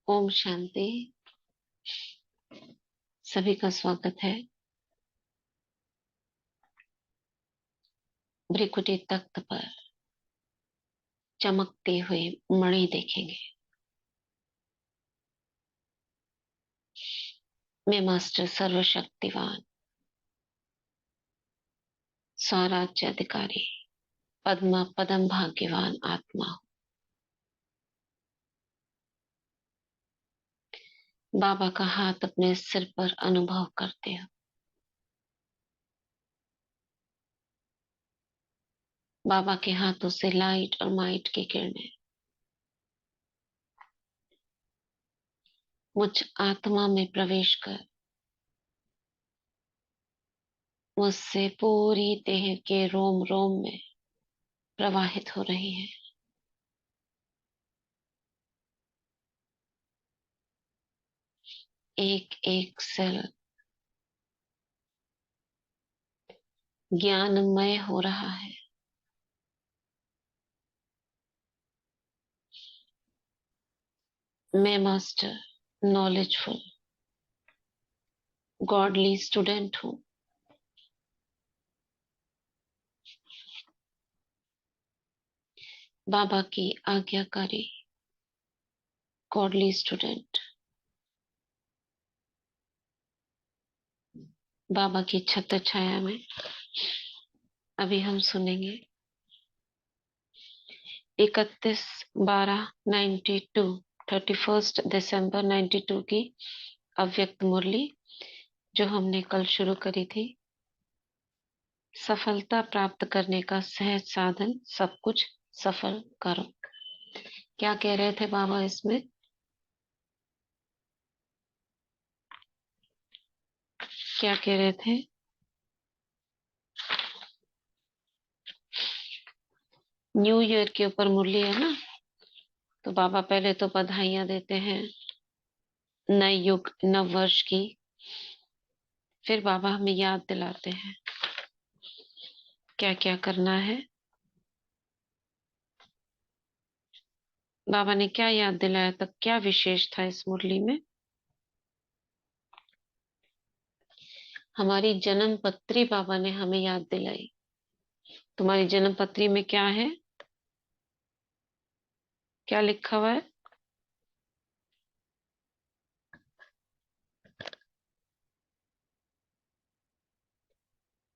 ओम शांति। सभी का स्वागत है। भ्रिकुटी तख्त पर चमकती हुई मणि देखेंगे। मैं मास्टर सर्वशक्तिवान स्वराज्य अधिकारी पद्मा पदम भाग्यवान आत्मा हूँ। बाबा का हाथ अपने सिर पर अनुभव करते हो। बाबा के हाथों से लाइट और माइट की किरणें मुझ आत्मा में प्रवेश कर मुझसे पूरी देह के रोम रोम में प्रवाहित हो रही है। एक एक सेल ज्ञानमय हो रहा है। मैं मास्टर नॉलेजफुल गॉडली स्टूडेंट हूँ। बाबा की आज्ञाकारी गॉडली स्टूडेंट। बाबा की छत्र छाया में अभी हम सुनेंगे 31/12/92 31 दिसंबर 92 की अव्यक्त मुरली जो हमने कल शुरू करी थी। सफलता प्राप्त करने का सहज साधन सब कुछ सफल करो। क्या कह रहे थे बाबा इसमें? क्या कह रहे थे? न्यू ईयर के ऊपर मुरली है ना, तो बाबा पहले तो बधाइयां देते हैं नए युग नव वर्ष की। फिर बाबा हमें याद दिलाते हैं क्या क्या करना है। बाबा ने क्या याद दिलाया था, क्या विशेष था इस मुरली में? हमारी जन्म पत्री बाबा ने हमें याद दिलाई। तुम्हारी जन्म पत्री में क्या है, क्या लिखा हुआ है?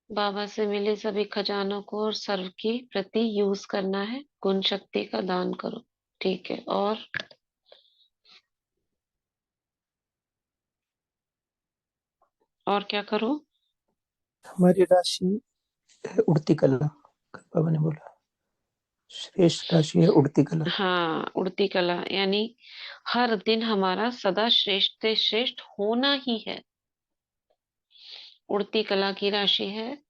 बाबा से मिले सभी खजानों को और सर्व की प्रति यूज करना है। गुण शक्ति का दान करो। ठीक है। और क्या करो? हमारी राशि है उड़ती कला। कल बाबा ने बोला श्रेष्ठ राशि है उड़ती कला। हाँ, उड़ती कला यानी हर दिन हमारा सदा श्रेष्ठ से श्रेष्ठ होना ही है। उड़ती कला की राशि है।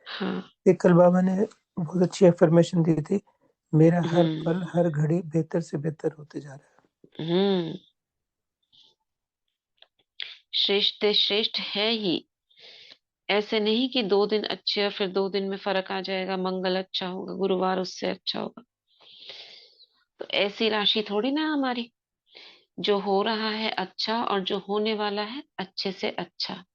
हाँ। एक कल बाबा ने बहुत अच्छी एफर्मेशन दी थी, मेरा हर हम्म। पल हर घड़ी बेहतर से बेहतर होते जा रहा हम्म। श्रेष्ठ से श्रेष्ठ है ही। ऐसे नहीं कि 2 दिन अच्छे और फिर 2 दिन में फर्क आ जाएगा, मंगल अच्छा होगा, गुरुवार उससे अच्छा होगा। तो ऐसी राशि थोड़ी ना हमारी। जो हो रहा है अच्छा और जो होने वाला है अच्छे से अच्छा।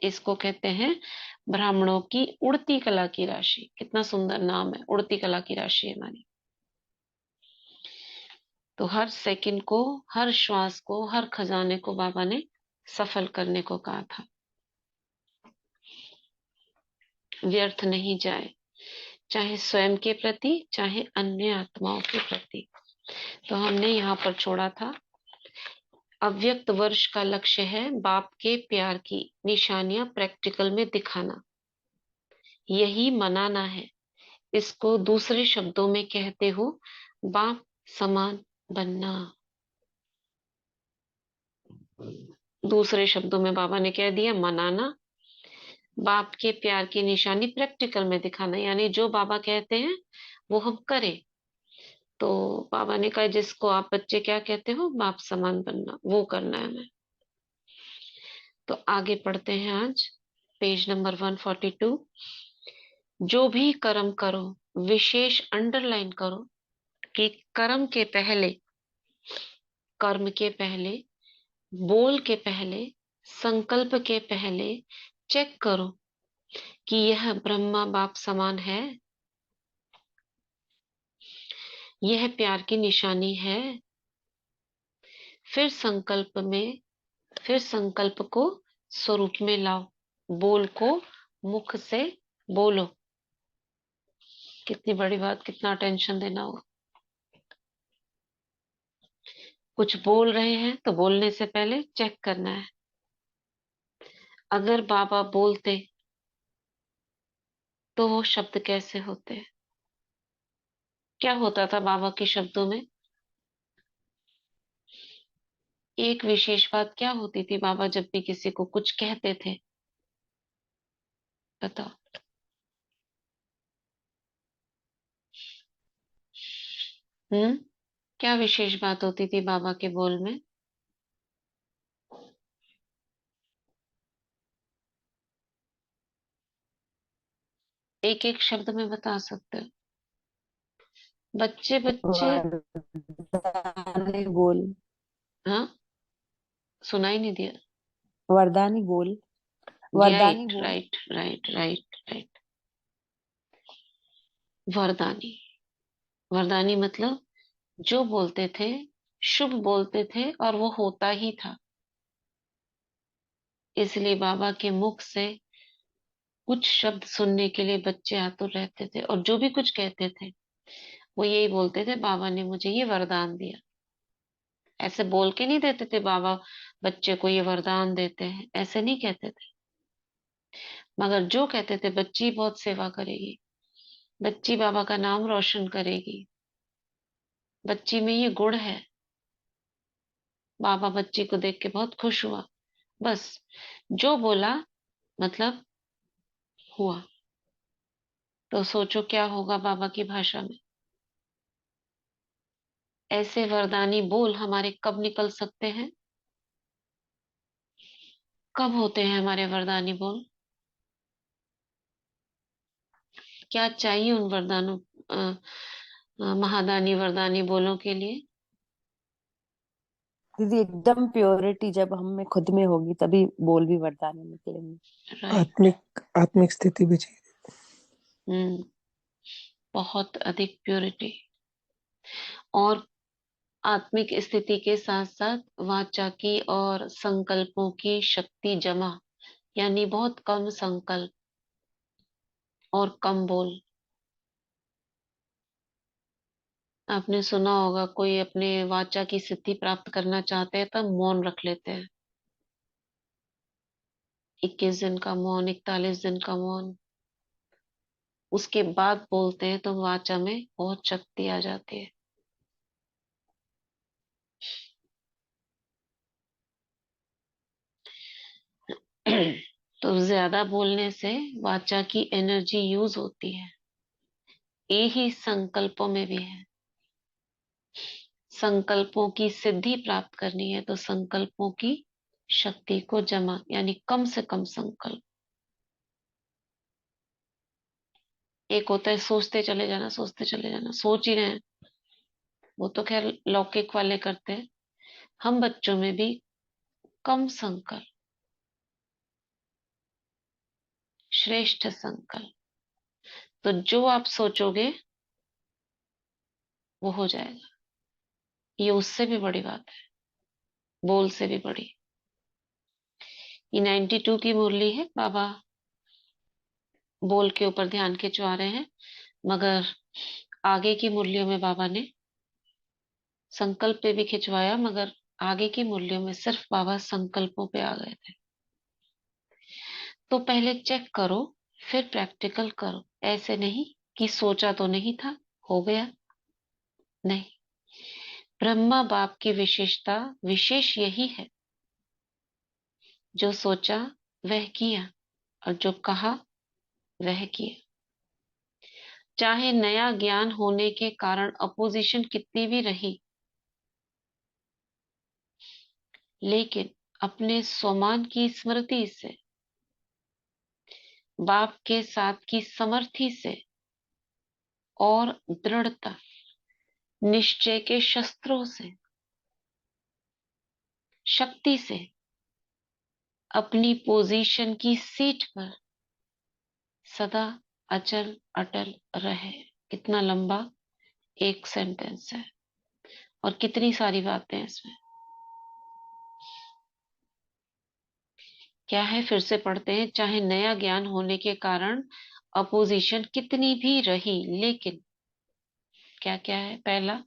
इसको कहते हैं ब्राह्मणों की उड़ती कला की राशि। कितना सुंदर नाम है, उड़ती कला की राशि हमारी। तो हर सेकंड को, हर श्वास को, हर खजाने को बाबा ने सफल करने को कहा था। व्यर्थ नहीं जाए, चाहे स्वयं के प्रति चाहे अन्य आत्माओं के प्रति। तो हमने यहाँ पर छोड़ा था अव्यक्त वर्ष का लक्ष्य है बाप के प्यार की निशानियां प्रैक्टिकल में दिखाना, यही मनाना है। इसको दूसरे शब्दों में कहते हो बाप समान बनना। दूसरे शब्दों में बाबा ने कह दिया मनाना, बाप के प्यार की निशानी प्रैक्टिकल में दिखाना, यानी जो बाबा कहते हैं वो हम करें। तो बाबा ने कहा जिसको आप बच्चे क्या कहते हो, बाप समान बनना, वो करना है हमें। तो आगे पढ़ते हैं आज पेज नंबर 142। जो भी कर्म करो, विशेष अंडरलाइन करो कि कर्म के पहले कर्म के पहले, बोल के पहले, संकल्प के पहले चेक करो कि यह ब्रह्मा बाप समान है, यह प्यार की निशानी है। फिर संकल्प को स्वरूप में लाओ, बोल को मुख से बोलो। कितनी बड़ी बात, कितना टेंशन देना हो। कुछ बोल रहे हैं तो बोलने से पहले चेक करना है। अगर बाबा बोलते तो वो शब्द कैसे होते? क्या होता था बाबा के शब्दों में? एक विशेष बात क्या होती थी, बाबा जब भी किसी को कुछ कहते थे? बताओ। हम्म। क्या विशेष बात होती थी बाबा के बोल में? एक एक शब्द में बता सकते हो? बच्चे बच्चे। वरदानी बोल। हाँ, सुनाई नहीं दिया। वरदानी बोल। वरदानी राइट बोल। Right right right right. वरदानी। वरदानी मतलब जो बोलते थे शुभ बोलते थे और वो होता ही था। इसलिए बाबा के मुख से कुछ शब्द सुनने के लिए बच्चे आतुर रहते थे, और जो भी कुछ कहते थे वो यही बोलते थे, बाबा ने मुझे ये वरदान दिया। ऐसे बोल के नहीं देते थे बाबा बच्चे को ये वरदान देते हैं, ऐसे नहीं कहते थे। मगर जो कहते थे बच्ची बहुत सेवा करेगी, बच्ची बाबा का नाम रोशन करेगी, बच्ची में ये गुण है। बाबा बच्ची को देख के बहुत खुश हुआ। बस जो बोला मतलब हुआ। तो सोचो क्या होगा बाबा की भाषा में। ऐसे वरदानी बोल हमारे कब निकल सकते हैं? कब होते हैं हमारे वरदानी बोल? क्या चाहिए उन वरदानों महादानी वरदानी बोलों के लिए? दीदी एकदम प्योरिटी जब हम में खुद में होगी तभी बोल भी वरदानी निकलेंगे। राइट। आत्मिक स्थिति भी चाहिए। हम्म। बहुत अधिक प्योरिटी। और आत्मिक स्थिति के साथ साथ वाचा की और संकल्पों की शक्ति जमा, यानी बहुत कम संकल्प और कम बोल। आपने सुना होगा कोई अपने वाचा की सिद्धि प्राप्त करना चाहते हैं तब मौन रख लेते हैं। 21 दिन का मौन, 41 दिन का मौन, उसके बाद बोलते हैं तो वाचा में बहुत शक्ति आ जाती है। तो ज्यादा बोलने से वाचा की एनर्जी यूज होती है। यही संकल्पों में भी है। संकल्पों की सिद्धि प्राप्त करनी है तो संकल्पों की शक्ति को जमा, यानी कम से कम संकल्प। एक होता है सोचते चले जाना, सोचते चले जाना, सोच ही रहे हैं, वो तो खैर लौकिक वाले करते हैं। हम बच्चों में भी कम संकल्प, श्रेष्ठ संकल्प। तो जो आप सोचोगे वो हो जाएगा। ये उससे भी बड़ी बात है, बोल से भी बड़ी। ये 92 की मुरली है, बाबा बोल के ऊपर ध्यान खिंचवा रहे हैं। मगर आगे की मुरलियों में बाबा ने संकल्प पे भी खिंचवाया, मगर आगे की मुरलियों में सिर्फ बाबा संकल्पों पे आ गए थे। तो पहले चेक करो, फिर प्रैक्टिकल करो। ऐसे नहीं कि सोचा तो नहीं था, हो गया। नहीं, ब्रह्मा बाप की विशेषता विशेष यही है, जो सोचा वह किया और जो कहा वह किया। चाहे नया ज्ञान होने के कारण अपोजिशन कितनी भी रही, लेकिन अपने स्वमान की स्मृति से, बाप के साथ की समर्थी से और दृढ़ता निश्चय के शस्त्रों से शक्ति से अपनी पोजीशन की सीट पर सदा अचल अटल रहे। कितना लंबा एक सेंटेंस है और कितनी सारी बातें हैं इसमें। क्या है, फिर से पढ़ते हैं। चाहे नया ज्ञान होने के कारण अपोजिशन कितनी भी रही, लेकिन क्या क्या है। पहला,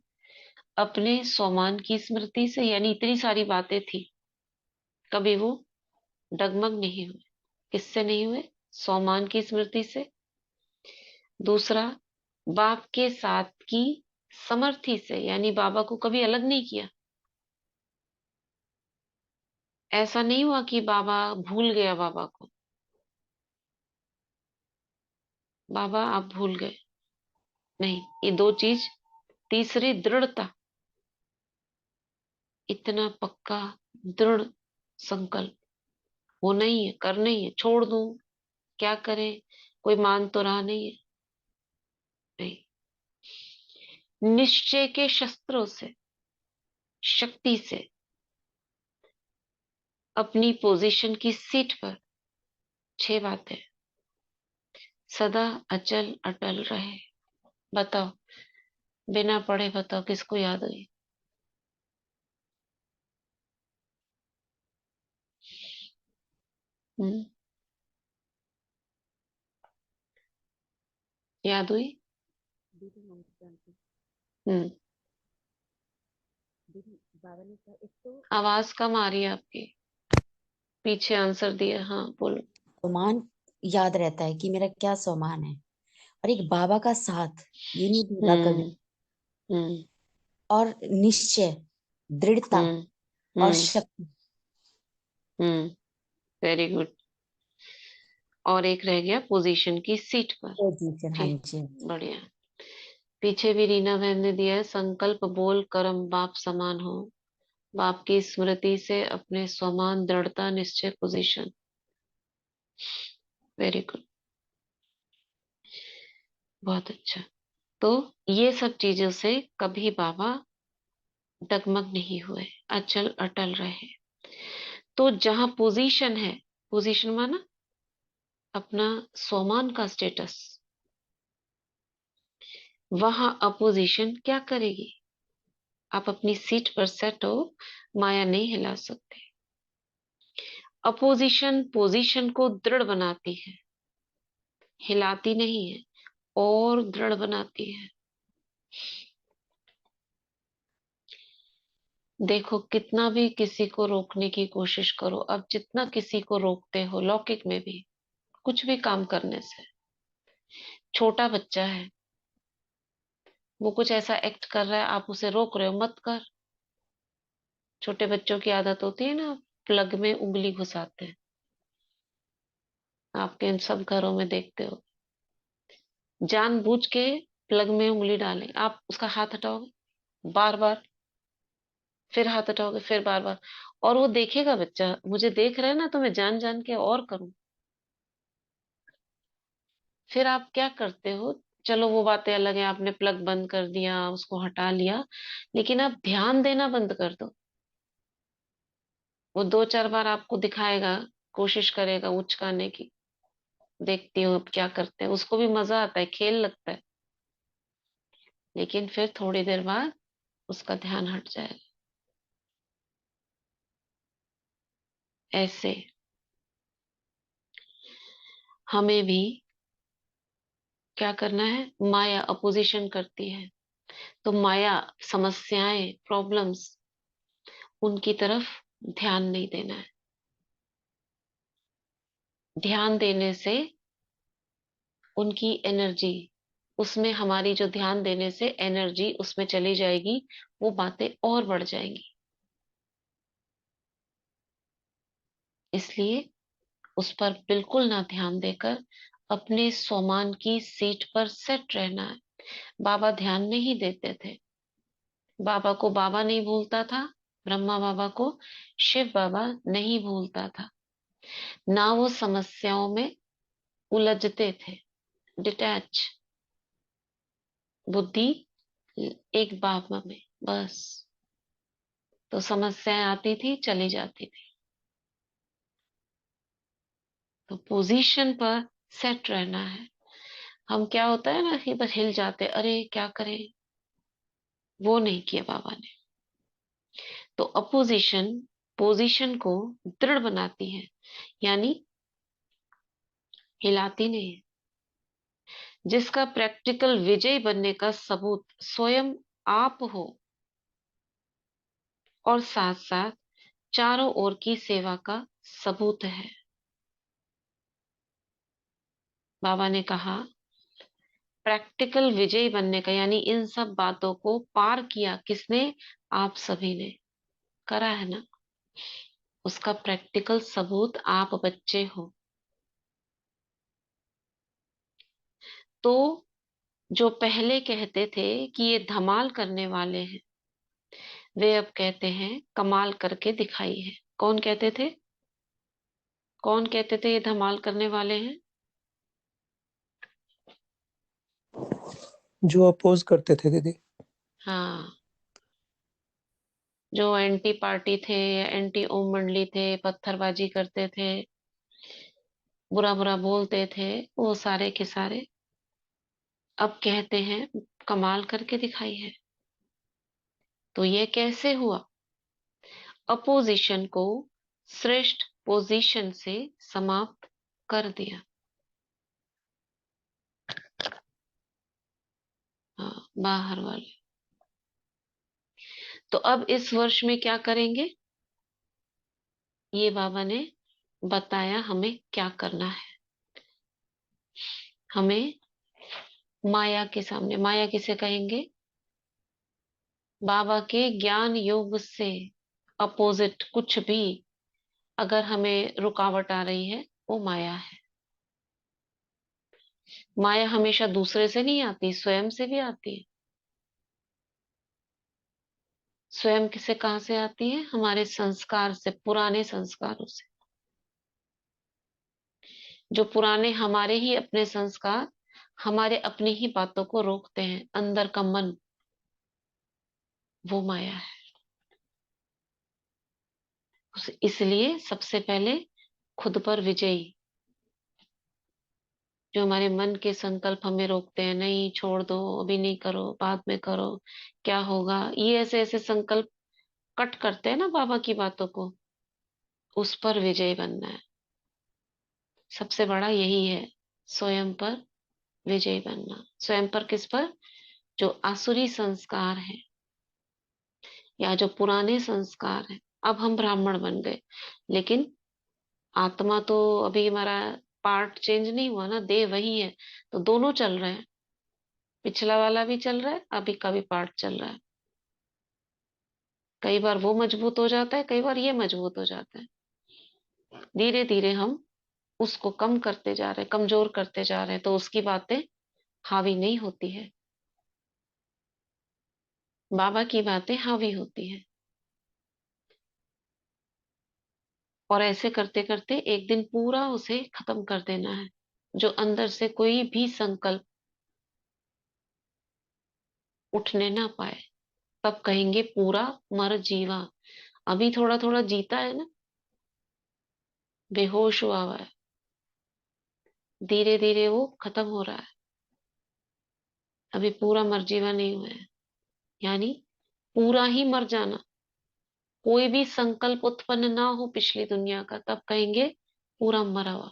अपने स्वमान की स्मृति से, यानी इतनी सारी बातें थी, कभी वो डगमग नहीं हुए। किससे नहीं हुए? स्वमान की स्मृति से। दूसरा, बाप के साथ की समर्थी से, यानी बाबा को कभी अलग नहीं किया। ऐसा नहीं हुआ कि बाबा भूल गया बाबा को, बाबा आप भूल गए, नहीं, ये दो चीज। तीसरी, दृढ़ता, इतना पक्का दृढ़ संकल्प होना ही है, करना ही है, छोड़ दूं क्या करे, कोई मान तो रहा नहीं है, नहीं। निश्चय के शस्त्रों से, शक्ति से अपनी पोजीशन की सीट पर, छह बातें, सदा अचल अटल रहे। बताओ, बिना पढ़े बताओ किसको याद हुई? हम्म, याद हुई? दीदी हम जानते हैं। हम्म। दीदी बाबा ने कहा एक तो आवाज कम आ रही है आपकी, पीछे आंसर दिया, हाँ बोलो। सम्मान याद रहता है कि मेरा क्या सम्मान है, और एक बाबा का साथ ये नहीं भूला कभी, हम्म। हम्म। और निश्चय, दृढ़ता हम्म। और हम्म। शक्ति। हम्म। Very good. और एक रह गया, पोजीशन की सीट पर। पोजीशन, हाँ ठीक, जी। बढ़िया। पीछे भी रीना बहन ने दिया है, संकल्प बोल कर्म बाप समान हो, बाप की स्मृति से अपने समान, दृढ़ता, निश्चय, पोजीशन। वेरी गुड, बहुत अच्छा। तो ये सब चीजों से कभी बाबा डगमग नहीं हुए, अचल अटल रहे। तो जहां पोजीशन है, पोजीशन माना अपना स्वमान का स्टेटस, वहां अपोजिशन क्या करेगी? आप अपनी सीट पर सेट हो, माया नहीं हिला सकते। अपोजिशन पोजीशन को दृढ़ बनाती है, हिलाती नहीं है, और दृढ़ बनाती है। देखो, कितना भी किसी को रोकने की कोशिश करो, अब जितना किसी को रोकते हो लौकिक में भी, कुछ भी काम करने से, छोटा बच्चा है, वो कुछ ऐसा एक्ट कर रहा है, आप उसे रोक रहे हो, मत कर। छोटे बच्चों की आदत होती है ना, प्लग में उंगली घुसाते हैं, आपके इन सब घरों में देखते हो, जानबूझ के प्लग में उंगली डालें, आप उसका हाथ हटाओगे बार बार, फिर हाथ हटाओगे, फिर बार बार, और वो देखेगा बच्चा, मुझे देख रहा है ना, तो मैं जान जान के और करूं। फिर आप क्या करते हो? चलो वो बातें अलग है, आपने प्लग बंद कर दिया, उसको हटा लिया, लेकिन आप ध्यान देना बंद कर दो। वो दो चार बार आपको दिखाएगा, कोशिश करेगा उचकाने की, देखती हूँ अब क्या करते हैं, उसको भी मजा आता है, खेल लगता है, लेकिन फिर थोड़ी देर बाद उसका ध्यान हट जाएगा। ऐसे हमें भी क्या करना है? माया अपोजिशन करती है, तो माया, समस्याएं, प्रॉब्लम्स, उनकी तरफ ध्यान नहीं देना है। ध्यान देने से उनकी एनर्जी, उसमें हमारी जो ध्यान देने से एनर्जी उसमें चली जाएगी, वो बातें और बढ़ जाएंगी। इसलिए उस पर बिल्कुल ना ध्यान देकर अपने स्वमान की सीट पर सेट रहना है। बाबा ध्यान नहीं देते थे, बाबा को बाबा नहीं भूलता था, ब्रह्मा बाबा को शिव बाबा नहीं भूलता था, ना वो समस्याओं में उलझते थे। डिटैच बुद्धि, एक बाबा में बस। तो समस्याएं आती थी, चली जाती थी। तो पोजीशन पर सेट रहना है। हम क्या होता है ना कि बस हिल जाते, अरे क्या करें, वो नहीं किया बाबा ने। तो अपोजिशन पोजीशन को दृढ़ बनाती है, यानी हिलाती नहीं है। जिसका प्रैक्टिकल विजय बनने का सबूत स्वयं आप हो, और साथ साथ चारों ओर की सेवा का सबूत है। बाबा ने कहा प्रैक्टिकल विजय बनने का, यानी इन सब बातों को पार किया किसने? आप सभी ने करा है ना। उसका प्रैक्टिकल सबूत आप बच्चे हो। तो जो पहले कहते थे कि ये धमाल करने वाले हैं, वे अब कहते हैं कमाल करके दिखाई है। कौन कहते थे? कौन कहते थे ये धमाल करने वाले हैं? जो अपोज करते थे दीदी। हाँ, जो एंटी पार्टी थे, एंटी ओम मंडली थे, पत्थरबाजी करते थे, बुरा बुरा बोलते थे, वो सारे के सारे अब कहते हैं कमाल करके दिखाई है। तो ये कैसे हुआ? अपोजिशन को श्रेष्ठ पोजीशन से समाप्त कर दिया। हाँ, बाहर वाले। तो अब इस वर्ष में क्या करेंगे? ये बाबा ने बताया हमें क्या करना है। हमें माया के सामने, माया किसे कहेंगे? बाबा के ज्ञान योग से अपोजिट कुछ भी अगर हमें रुकावट आ रही है, वो माया है। माया हमेशा दूसरे से नहीं आती, स्वयं से भी आती है। स्वयं किसे कहाँ से आती है? हमारे संस्कार से, पुराने संस्कारों से। जो पुराने हमारे ही अपने संस्कार हमारे अपनी ही बातों को रोकते हैं, अंदर का मन, वो माया है। इसलिए सबसे पहले खुद पर विजयी। जो हमारे मन के संकल्प हमें रोकते हैं, नहीं छोड़ दो, अभी नहीं करो, बाद में करो, क्या होगा, ये ऐसे ऐसे संकल्प कट करते हैं ना बाबा की बातों को, उस पर विजय बनना है। सबसे बड़ा यही है, स्वयं पर विजय बनना। स्वयं पर किस पर? जो आसुरी संस्कार है या जो पुराने संस्कार है। अब हम ब्राह्मण बन गए, लेकिन आत्मा तो अभी हमारा पार्ट चेंज नहीं हुआ ना, देह वही है। तो दोनों चल रहे हैं, पिछला वाला भी चल रहा है, अभी का भी पार्ट चल रहा है। कई बार वो मजबूत हो जाता है, कई बार ये मजबूत हो जाता है। धीरे धीरे हम उसको कम करते जा रहे हैं, कमजोर करते जा रहे हैं, तो उसकी बातें हावी नहीं होती है। बाबा की बातें हावी होती है। और ऐसे करते करते एक दिन पूरा उसे खत्म कर देना है। जो अंदर से कोई भी संकल्प उठने ना पाए, तब कहेंगे पूरा मर जीवा। अभी थोड़ा थोड़ा जीता है ना, बेहोश हुआ हुआ है, धीरे धीरे वो खत्म हो रहा है। अभी पूरा मर जीवा नहीं हुआ है, यानी पूरा ही मर जाना। कोई भी संकल्प उत्पन्न ना हो पिछली दुनिया का, तब कहेंगे पूरा मरा हुआ।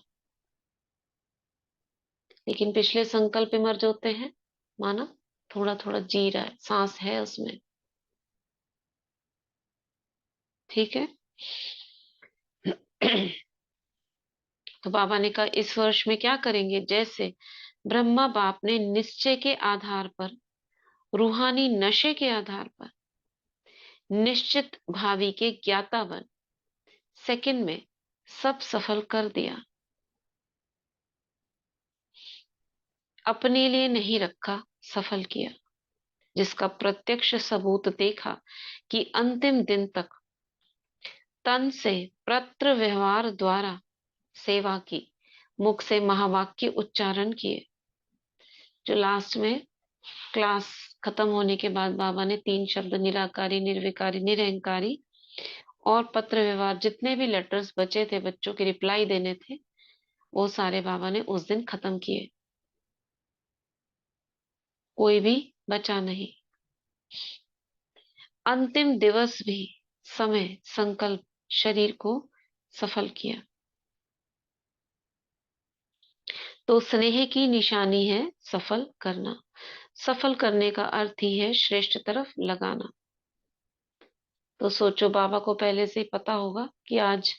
लेकिन पिछले संकल्प मर होते हैं, माना थोड़ा थोड़ा जी रहा है, सांस है उसमें। ठीक है। तो बाबा ने कहा इस वर्ष में क्या करेंगे? जैसे ब्रह्मा बाप ने निश्चय के आधार पर, रूहानी नशे के आधार पर निश्चित भावी के ज्ञाता बन सेकंड में सब सफल कर दिया। अपने लिए नहीं रखा, सफल किया। जिसका प्रत्यक्ष सबूत देखा कि अंतिम दिन तक तन से पत्र व्यवहार द्वारा सेवा की, मुख से महावाक्य उच्चारण किए। जो लास्ट में क्लास खत्म होने के बाद बाबा ने 3 शब्द निराकारी, निर्विकारी, निरहंकारी और पत्र व्यवहार, जितने भी लेटर्स बचे थे बच्चों के रिप्लाई देने थे, वो सारे बाबा ने उस दिन खत्म किए, कोई भी बचा नहीं। अंतिम दिवस भी समय संकल्प शरीर को सफल किया। तो स्नेह की निशानी है सफल करना। सफल करने का अर्थ ही है श्रेष्ठ तरफ लगाना। तो सोचो, बाबा को पहले से ही पता होगा कि आज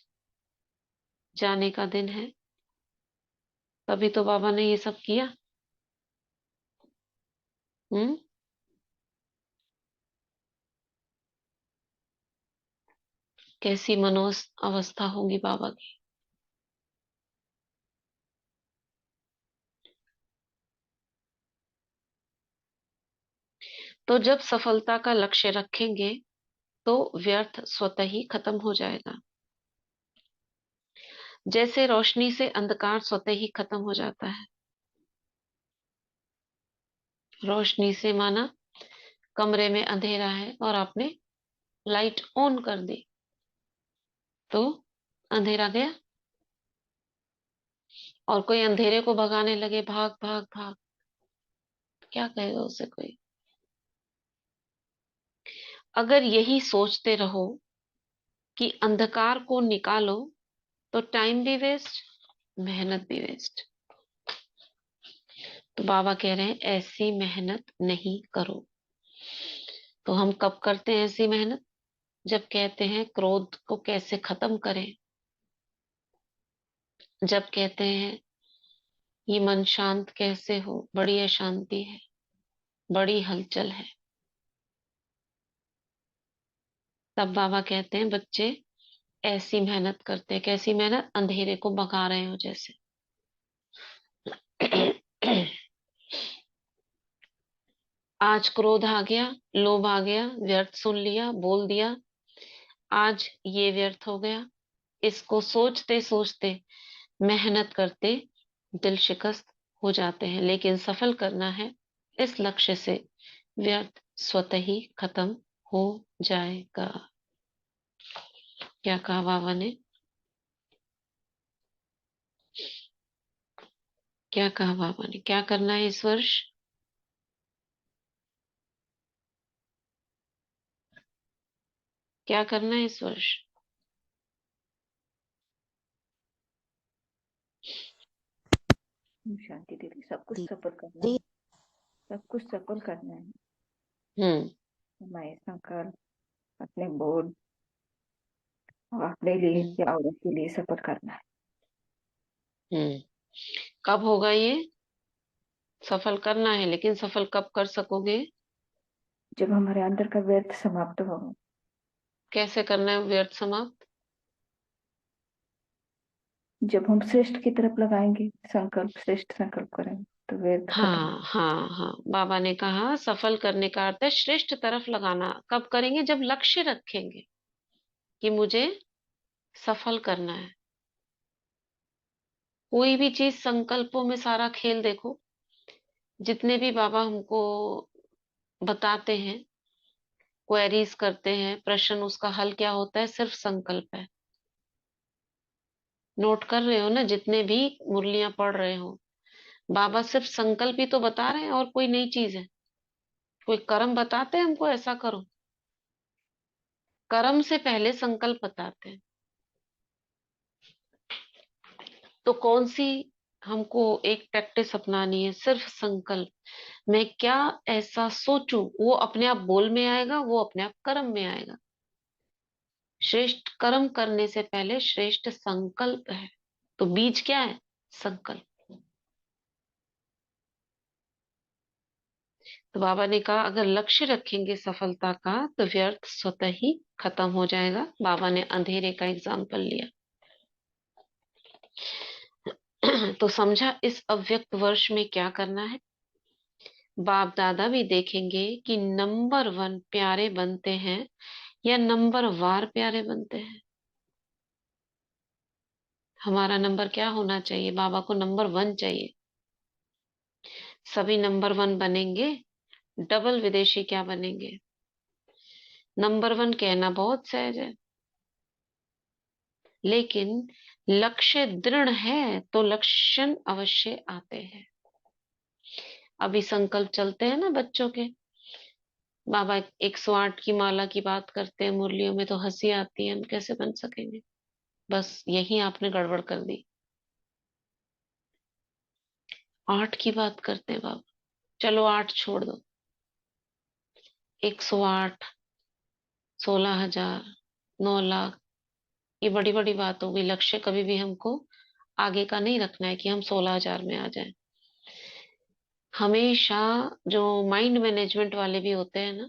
जाने का दिन है, तभी तो बाबा ने ये सब किया। हम्म। कैसी मनोस अवस्था होगी बाबा की। तो जब सफलता का लक्ष्य रखेंगे तो व्यर्थ स्वतः ही खत्म हो जाएगा। जैसे रोशनी से अंधकार स्वतः ही खत्म हो जाता है। रोशनी से माना कमरे में अंधेरा है और आपने लाइट ऑन कर दी तो अंधेरा गया। और कोई अंधेरे को भगाने लगे, भाग भाग भाग, क्या कहेगा उसे कोई। अगर यही सोचते रहो कि अंधकार को निकालो तो टाइम भी वेस्ट, मेहनत भी वेस्ट। तो बाबा कह रहे हैं ऐसी मेहनत नहीं करो। तो हम कब करते हैं ऐसी मेहनत? जब कहते हैं क्रोध को कैसे खत्म करें, जब कहते हैं ये मन शांत कैसे हो, बड़ी अशांति है, बड़ी हलचल है, तब बाबा कहते हैं बच्चे ऐसी मेहनत करते हैं। कैसी मेहनत? अंधेरे को भगा रहे हो जैसे। आज क्रोध आ गया, लोभ आ गया, व्यर्थ सुन लिया, बोल दिया, आज ये व्यर्थ हो गया। इसको सोचते सोचते, मेहनत करते दिल शिकस्त हो जाते हैं। लेकिन सफल करना है इस लक्ष्य से, व्यर्थ स्वतः ही खत्म हो जाएगा। क्या कहा बाबा ने? क्या कहा बाबा ने? क्या करना है इस वर्ष? क्या करना है इस वर्ष? शांति दीदी, सब कुछ दी- सफल करना दी- है, सब कुछ सफल करना है। हम्म। हमारे संकल्प, अपने बोल और अपने लिए हम्म। या औरत के लिए सफल करना है। हम्म। कब होगा ये? सफल करना है, लेकिन सफल कब कर सकोगे? जब हमारे अंदर का व्यर्थ समाप्त हो, कैसे करना है व्यर्थ समाप्त? जब हम श्रेष्ठ की तरफ लगाएंगे संकल्प, श्रेष्ठ संकल्प करेंगे तो व्यर्थ खत्म। हाँ हाँ हाँ, बाबा ने कहा सफल करने का अर्थ है श्रेष्ठ तरफ लगाना। कब करेंगे? जब लक्ष्य रखेंगे कि मुझे सफल करना है। कोई भी चीज संकल्पों में सारा खेल देखो। जितने भी बाबा हमको बताते हैं, क्वेरीज करते हैं, प्रश्न, उसका हल क्या होता है? सिर्फ संकल्प है। नोट कर रहे हो ना? जितने भी मुरलियां पढ़ रहे हो, बाबा सिर्फ संकल्प ही तो बता रहे हैं, और कोई नई चीज है? कोई कर्म बताते हैं हमको ऐसा करो? कर्म से पहले संकल्प बताते हैं। तो कौन सी हमको एक प्रैक्टिस अपनानी है? सिर्फ संकल्प। मैं क्या ऐसा सोचूं, वो अपने आप बोल में आएगा, वो अपने आप कर्म में आएगा। श्रेष्ठ कर्म करने से पहले श्रेष्ठ संकल्प है। तो बीज क्या है? संकल्प। तो बाबा ने कहा अगर लक्ष्य रखेंगे सफलता का तो व्यर्थ स्वतः ही खत्म हो जाएगा। बाबा ने अंधेरे का एग्जाम्पल लिया। तो समझा इस अव्यक्त वर्ष में क्या करना है। बाप दादा भी देखेंगे कि नंबर वन प्यारे बनते हैं या नंबर वार प्यारे बनते हैं। हमारा नंबर क्या होना चाहिए? बाबा को नंबर वन चाहिए। सभी नंबर वन बनेंगे, डबल विदेशी क्या बनेंगे? नंबर वन कहना बहुत सहज है, लेकिन लक्ष्य दृढ़ है तो लक्षण अवश्य आते हैं। अभी संकल्प चलते हैं ना बच्चों के, बाबा 108 की माला की बात करते हैं मुरलियों में, तो हंसी आती है, हम कैसे बन सकेंगे। बस यही आपने गड़बड़ कर दी। 8 की बात करते हैं बाबा, चलो 8 छोड़ दो, 108, 16,000, 9 लाख, ये बड़ी बड़ी बात हो गई। लक्ष्य कभी भी हमको आगे का नहीं रखना है कि हम 16,000 में आ जाएं। हमेशा जो माइंड मैनेजमेंट वाले भी होते हैं ना,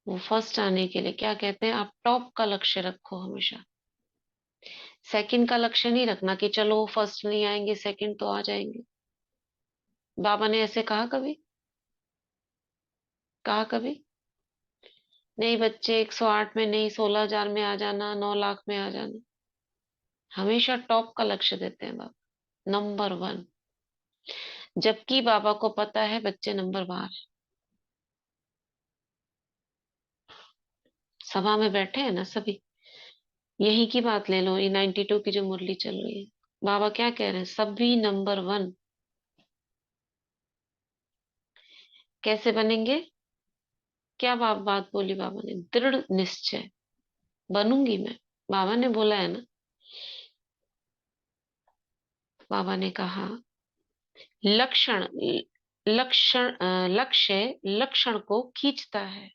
वो फर्स्ट आने के लिए क्या कहते हैं, आप टॉप का लक्ष्य रखो हमेशा। सेकंड का लक्ष्य नहीं रखना कि चलो फर्स्ट नहीं आएंगे सेकंड तो आ जाएंगे। बाबा ने ऐसे कहा कभी? कहा कभी? नहीं बच्चे 108 में नहीं, 16,000 में आ जाना, 9 लाख में आ जाना। हमेशा टॉप का लक्ष्य देते हैं बाबा, नंबर 1। जबकि बाबा को पता है बच्चे नंबर बार है। सभा में बैठे हैं ना सभी, यही की बात ले लो, ये 92 की जो मुरली चल रही है, बाबा क्या कह रहे हैं, सभी नंबर 1। कैसे बनेंगे? क्या बात बोली बाबा ने? दृढ़ निश्चय, बनूंगी मैं। बाबा ने बोला है ना, बाबा ने कहा लक्षण लक्ष्य लक्षण को खींचता है।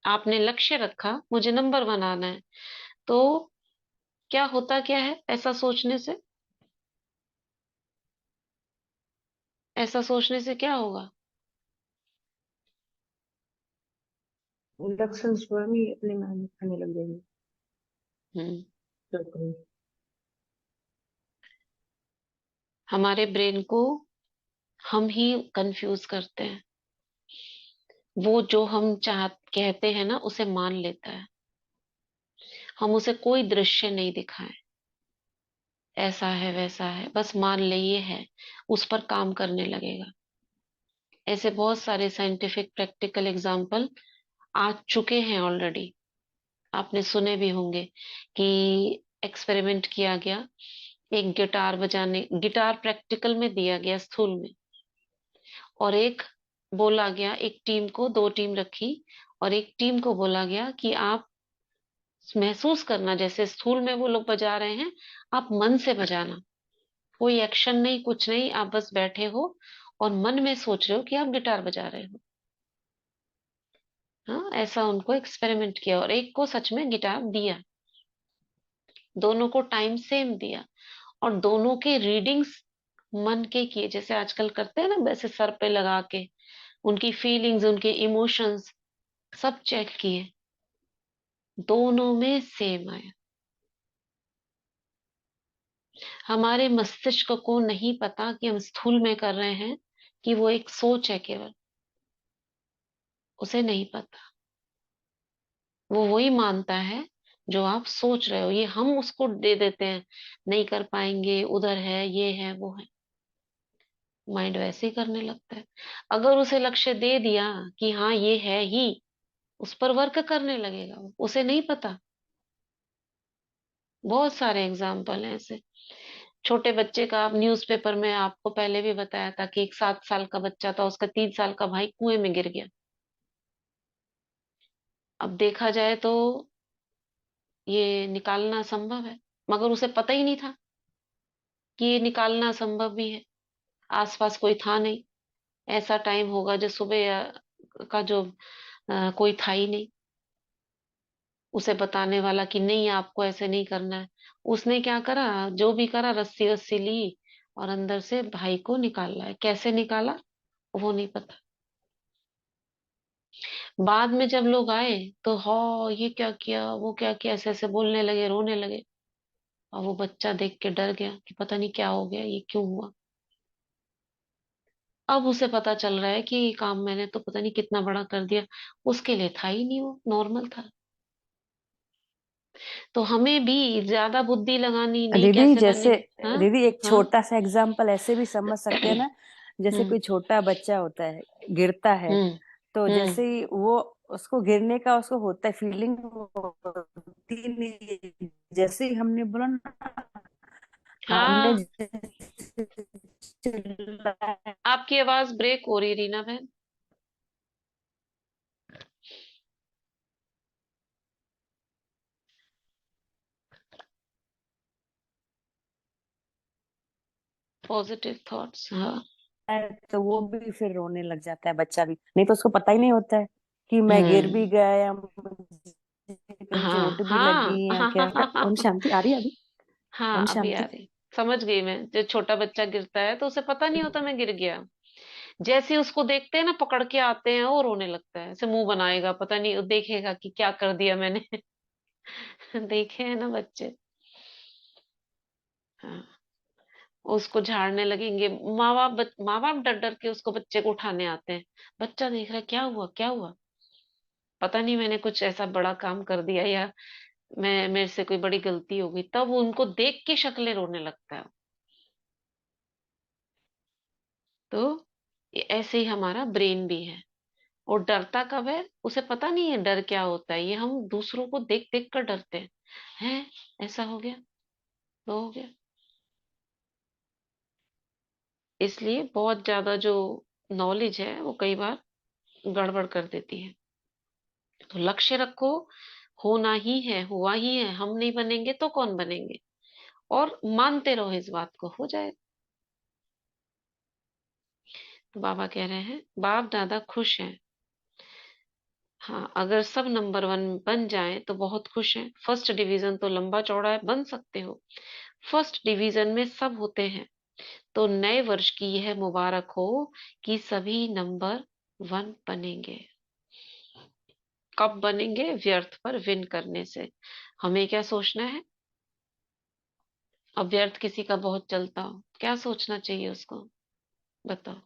आपने लक्ष्य रखा मुझे नंबर 1 आना है, तो क्या होता क्या है ऐसा सोचने से? ऐसा सोचने से क्या होगा? लक्षण स्वयं ही अपने में आने लग जाएंगे। हम्म तो हमारे ब्रेन को हम ही कंफ्यूज करते हैं। वो जो हम कहते हैं ना उसे मान लेता है। हम उसे कोई दृश्य नहीं दिखाएं, ऐसा है वैसा है, बस मान ले ये है, उस पर काम करने लगेगा। ऐसे बहुत सारे साइंटिफिक प्रैक्टिकल एग्जाम्पल आ चुके हैं ऑलरेडी। आपने सुने भी होंगे कि एक्सपेरिमेंट किया गया, एक गिटार प्रैक्टिकल में दिया गया स्थूल में, और एक बोला गया, एक टीम को 2 टीम रखी, और एक टीम को बोला गया कि आप महसूस करना जैसे स्थूल में वो लोग बजा रहे हैं, आप मन से बजाना, कोई एक्शन नहीं कुछ नहीं, आप बस बैठे हो और मन में सोच रहे हो कि आप गिटार बजा रहे हो। हाँ, ऐसा उनको एक्सपेरिमेंट किया, और एक को सच में गिटार दिया, दोनों को टाइम सेम दिया, और दोनों के रीडिंग्स मन के किए, जैसे आजकल करते हैं ना वैसे सर पे लगा के उनकी फीलिंग्स उनके इमोशंस सब चेक किए, दोनों में सेम आया। हमारे मस्तिष्क को नहीं पता कि हम स्थूल में कर रहे हैं कि वो एक सोच है केवल, उसे नहीं पता। वो वही मानता है जो आप सोच रहे हो, ये हम उसको दे देते हैं, नहीं कर पाएंगे, उधर है, ये है, वो है। माइंड वैसे ही करने लगता है। अगर उसे लक्ष्य दे दिया कि हाँ ये है ही, उस पर वर्क करने लगेगा, उसे नहीं पता। बहुत सारे एग्जाम्पल हैं ऐसे। छोटे बच्चे का, आप न्यूज़पेपर में आपको पहले भी बताया था कि एक 7 साल का बच्चा था, उसका 3 साल का भाई कुएं में गिर गया। अब देखा जाए तो ये निकालना संभव है, मगर उसे पता ही नहीं था कि ये निकालना संभव भी है। आसपास कोई था नहीं, ऐसा टाइम होगा जो सुबह का जो कोई था ही नहीं उसे बताने वाला कि नहीं आपको ऐसे नहीं करना है। उसने क्या करा, जो भी करा, रस्सी रस्सी ली और अंदर से भाई को निकाला है। कैसे निकाला वो नहीं पता। बाद में जब लोग आए तो हाँ ये क्या किया, वो क्या किया, ऐसे ऐसे बोलने लगे, रोने लगे, और वो बच्चा देख के डर गया कि पता नहीं क्या हो गया, ये क्यों हुआ। अब उसे पता चल रहा है कि ये काम मैंने तो पता नहीं कितना बड़ा कर दिया, उसके लिए था ही नहीं, वो नॉर्मल था। तो हमें भी ज्यादा बुद्धि लगानी नहीं, दीदी कैसे जैसे बनेंगे। हाँ दीदी एक हाँ। छोटा सा एग्जाम्पल ऐसे भी समझ सकते हैं ना, जैसे हम्म कोई छोटा बच्चा होता है, गिरता है, हम्म तो हम्म जैसे ही वो उसको गिरने का उसको होता है, फीलिंग होती नहीं है। जैसे ही हमने बोला ना, हमने हाँ, जैसे चिल्लाया, आपकी आवाज ब्रेक हो रही रीना बहन। पॉजिटिव थॉट्स, हाँ। तो वो भी फिर रोने लग जाता है बच्चा भी, नहीं तो उसको पता ही नहीं होता है कि मैं गिर भी हम्म। गया या मुझे कहीं हाँ चोट भी लगी हाँ या क्या। ओम हाँ। शांति आ रही है अभी? हाँ ओम अभी आ शांति। रही। समझ गई मैं, जो छोटा बच्चा गिरता है तो उसे पता नहीं होता मैं गिर गया। जैसे ही उसको देखते हैं ना, पकड़ के आते हैं, वो रोने लगता है, ऐसे मुंह बनाएगा, पता नहीं, देखेगा कि क्या कर दिया मैंने। देखे हैं ना बच्चे। हाँ, उसको झाड़ने लगेंगे। माँ बाप डर डर के उसको, बच्चे को उठाने आते हैं। बच्चा देख रहा है, क्या हुआ क्या हुआ, पता नहीं मैंने कुछ ऐसा बड़ा काम कर दिया, या मेरे से कोई बड़ी गलती हो गई, तब उनको देख के शक्लें रोने लगता है। तो ये ऐसे ही हमारा ब्रेन भी है। और डरता कब है, उसे पता नहीं है डर क्या होता है, ये हम दूसरों को देख देख कर डरते हैं। ऐसा हो गया, वो हो गया। इसलिए बहुत ज्यादा जो नॉलेज है वो कई बार गड़बड़ कर देती है। तो लक्ष्य रखो, होना ही है, हुआ ही है, हम नहीं बनेंगे तो कौन बनेंगे, और मानते रहो इस बात को, हो जाए। तो बाबा कह रहे हैं, बाप दादा खुश हैं। हाँ, अगर सब नंबर वन बन जाए तो बहुत खुश हैं। फर्स्ट डिवीजन तो लंबा चौड़ा है, बन सकते हो। फर्स्ट डिवीजन में सब होते हैं। तो नए वर्ष की यह मुबारक हो कि सभी नंबर वन बनेंगे। कब बनेंगे? व्यर्थ पर विन करने से। हमें क्या सोचना है? अब व्यर्थ किसी का बहुत चलता हो, क्या सोचना चाहिए उसको, बताओ।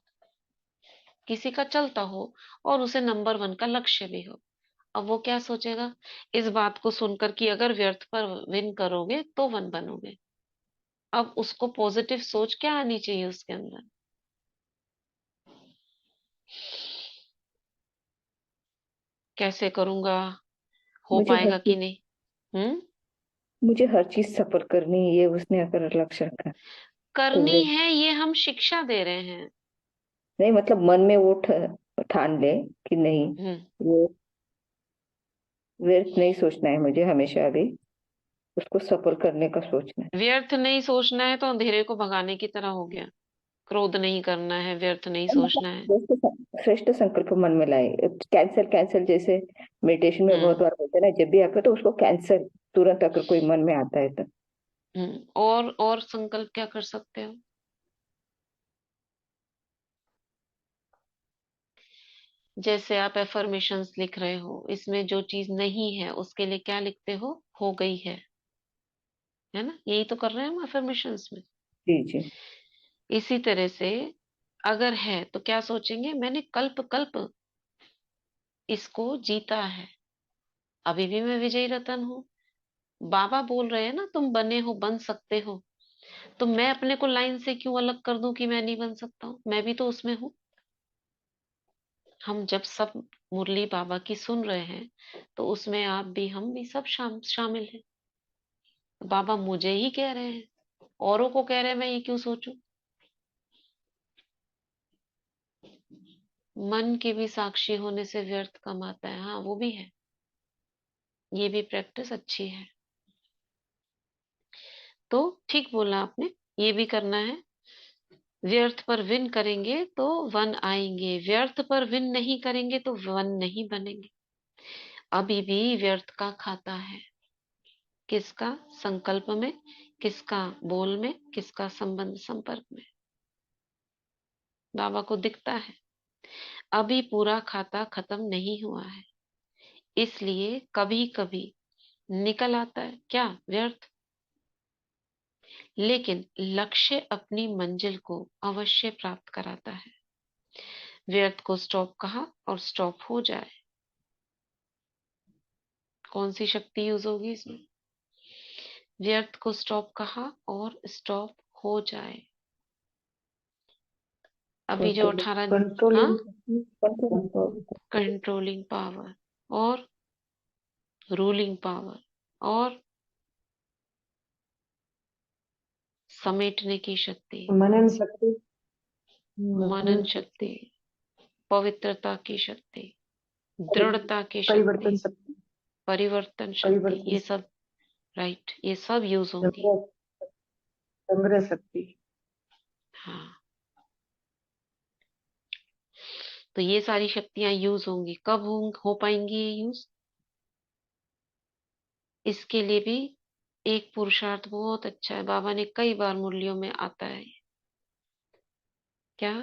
किसी का चलता हो और उसे नंबर वन का लक्ष्य भी हो, अब वो क्या सोचेगा इस बात को सुनकर कि अगर व्यर्थ पर विन करोगे तो वन बनोगे। अब उसको पॉजिटिव सोच क्या आनी चाहिए उसके अंदर? कैसे करूंगा, हो मुझे हर पाएगा कि चीज नहीं? हम्म। मुझे हर चीज सफल करनी है, ये उसने अगर लक्ष्य रखा तो करनी वे है, ये हम शिक्षा दे रहे हैं। नहीं, मतलब मन में वो ठान ले कि नहीं, हम्म। वो व्यर्थ नहीं सोचना है मुझे हमेशा, अभी उसको सफल करने का सोचना है। व्यर्थ नहीं सोचना है तो अंधेरे को भगाने की तरह हो गया। क्रोध नहीं करना है, व्यर्थ नहीं और मतलब सोचना है। श्रेष्ठ संकल्प मन में लाए। कैंसल कैंसल जैसे मेडिटेशन में बहुत हम्म। बार होता है ना, जब भी आपको तो उसको कैंसल तुरंत अगर कोई मन में आता है तो। और संकल्प क्या कर सकते हो? जैसे आप एफर्मेशंस लिख रहे हो, इसमें जो चीज नहीं है उसके लिए क्या लिखते हो गई है ना, यही तो कर रहे हैं हम एफर्मेशंस में। जी जी। इसी तरह से अगर है तो क्या सोचेंगे, मैंने कल्प कल्प इसको जीता है, अभी भी मैं विजयी रतन हूँ। बाबा बोल रहे हैं ना, तुम बने हो, बन सकते हो। तो मैं अपने को लाइन से क्यों अलग कर दूं कि मैं नहीं बन सकता हूँ, मैं भी तो उसमें हूँ। हम जब सब मुरली बाबा की सुन रहे हैं तो उसमें आप भी, हम भी, सब शामिल हैं। बाबा मुझे ही कह रहे हैं, औरों को कह रहे हैं, मैं ये क्यों सोचूं? मन के भी साक्षी होने से व्यर्थ कम आता है, हाँ वो भी है। ये भी प्रैक्टिस अच्छी है। तो ठीक बोला आपने, ये भी करना है। व्यर्थ पर विन करेंगे तो वन आएंगे, व्यर्थ पर विन नहीं करेंगे तो वन नहीं बनेंगे। अभी भी व्यर्थ का खाता है। किसका? संकल्प में, किसका बोल में, किसका संबंध संपर्क में। बाबा को दिखता है अभी पूरा खाता खत्म नहीं हुआ है, इसलिए कभी कभी निकल आता है क्या? व्यर्थ। लेकिन लक्ष्य अपनी मंजिल को अवश्य प्राप्त कराता है। व्यर्थ को स्टॉप कहा और स्टॉप हो जाए, कौन सी शक्ति यूज होगी इसमें? व्यर्थ को स्टॉप कहा और स्टॉप हो जाए। अभी जो कंट्रोलिंग 18, हाँ, कंट्रोलिंग कंट्रोलिंग कंट्रोलिंग पावर। और रूलिंग पावर और समेटने की शक्ति, मनन शक्ति, मनन शक्ति, पवित्रता की शक्ति, दृढ़ता की परिवर्तन शक्ति, शक्ति, परिवर्तन शक्ति, परिवर्तन ये सब राइट, ये सब यूज होंगी। संग्रह शक्ति। हाँ, तो ये सारी शक्तियां यूज होंगी। कब हो पाएंगी ये यूज? इसके लिए भी एक पुरुषार्थ बहुत अच्छा है, बाबा ने कई बार मुरलियों में आता है। क्या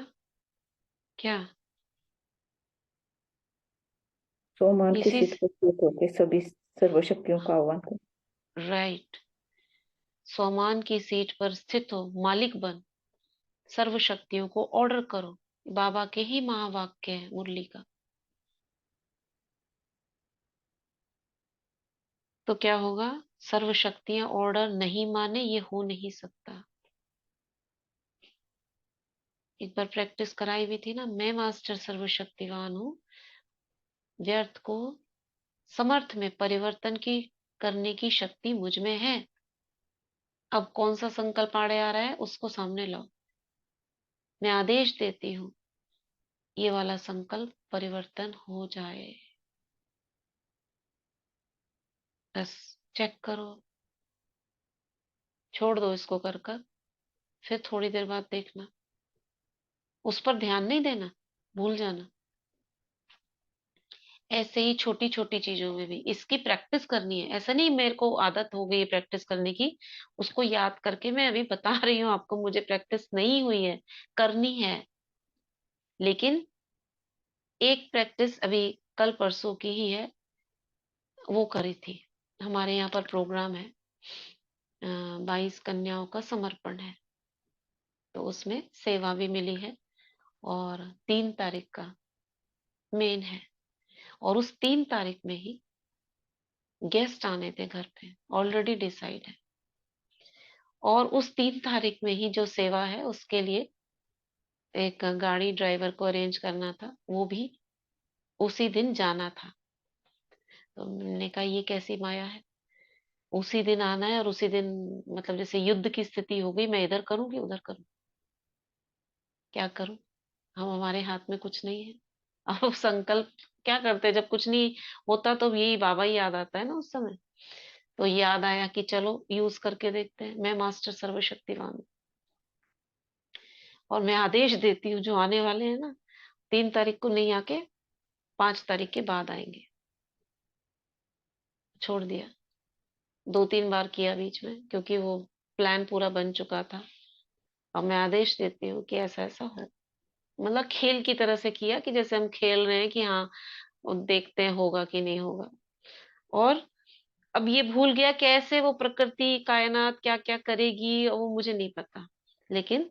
क्या सोमान की इसी सीट पर स्थित होकर सभी सर्वशक्तियों का आह्वान कर। राइट, स्वमान की सीट पर स्थित हो, मालिक बन, सर्व शक्तियों को ऑर्डर करो। बाबा के ही महावाक्य है मुरली का। तो क्या होगा? सर्व शक्तियां ऑर्डर नहीं माने, ये हो नहीं सकता। एक बार प्रैक्टिस कराई भी थी ना, मैं मास्टर सर्वशक्तिवान हूँ, व्यर्थ को समर्थ में परिवर्तन की करने की शक्ति मुझ में है। अब कौन सा संकल्प आड़े आ रहा है उसको सामने लाओ, मैं आदेश देती हूँ ये वाला संकल्प परिवर्तन हो जाए। बस चेक करो, छोड़ दो इसको कर कर, फिर थोड़ी देर बाद देखना, उस पर ध्यान नहीं देना, भूल जाना। ऐसे ही छोटी छोटी चीजों में भी इसकी प्रैक्टिस करनी है। ऐसा नहीं मेरे को आदत हो गई है प्रैक्टिस करने की, उसको याद करके मैं अभी बता रही हूँ आपको, मुझे प्रैक्टिस नहीं हुई है, करनी है। लेकिन एक प्रैक्टिस अभी कल परसों की ही है, वो करी थी। हमारे यहाँ पर प्रोग्राम है, 22 कन्याओं का समर्पण है, तो उसमें सेवा भी मिली है और 3 तारीख का मेन है। और उस 3 तारीख में ही गेस्ट आने थे घर पे, ऑलरेडी डिसाइड है। और उस 3 तारीख में ही जो सेवा है उसके लिए एक गाड़ी ड्राइवर को अरेंज करना था, वो भी उसी दिन जाना था। तो मैंने कहा ये कैसी माया है, उसी दिन आना है और उसी दिन, मतलब जैसे युद्ध की स्थिति हो गई, मैं इधर करूं कि उधर करूं, क्या करूं? हम हमारे हाथ में कुछ नहीं है। अब संकल्प क्या करते हैं, जब कुछ नहीं होता तो यही बाबा ही याद आता है ना उस समय। तो याद आया कि चलो यूज करके देखते हैं, मैं मास्टर सर्वशक्तिवान हूं और मैं आदेश देती हूँ जो आने वाले हैं ना, 3 तारीख को नहीं आके 5 तारीख के बाद आएंगे। छोड़ दिया, 2-3 बार किया बीच में, क्योंकि वो प्लान पूरा बन चुका था। और मैं आदेश देती हूँ कि ऐसा ऐसा हो, मतलब खेल की तरह से किया, कि जैसे हम खेल रहे हैं कि हाँ वो देखते हैं होगा कि नहीं होगा। और अब ये भूल गया कैसे वो प्रकृति कायनात क्या क्या करेगी, वो मुझे नहीं पता। लेकिन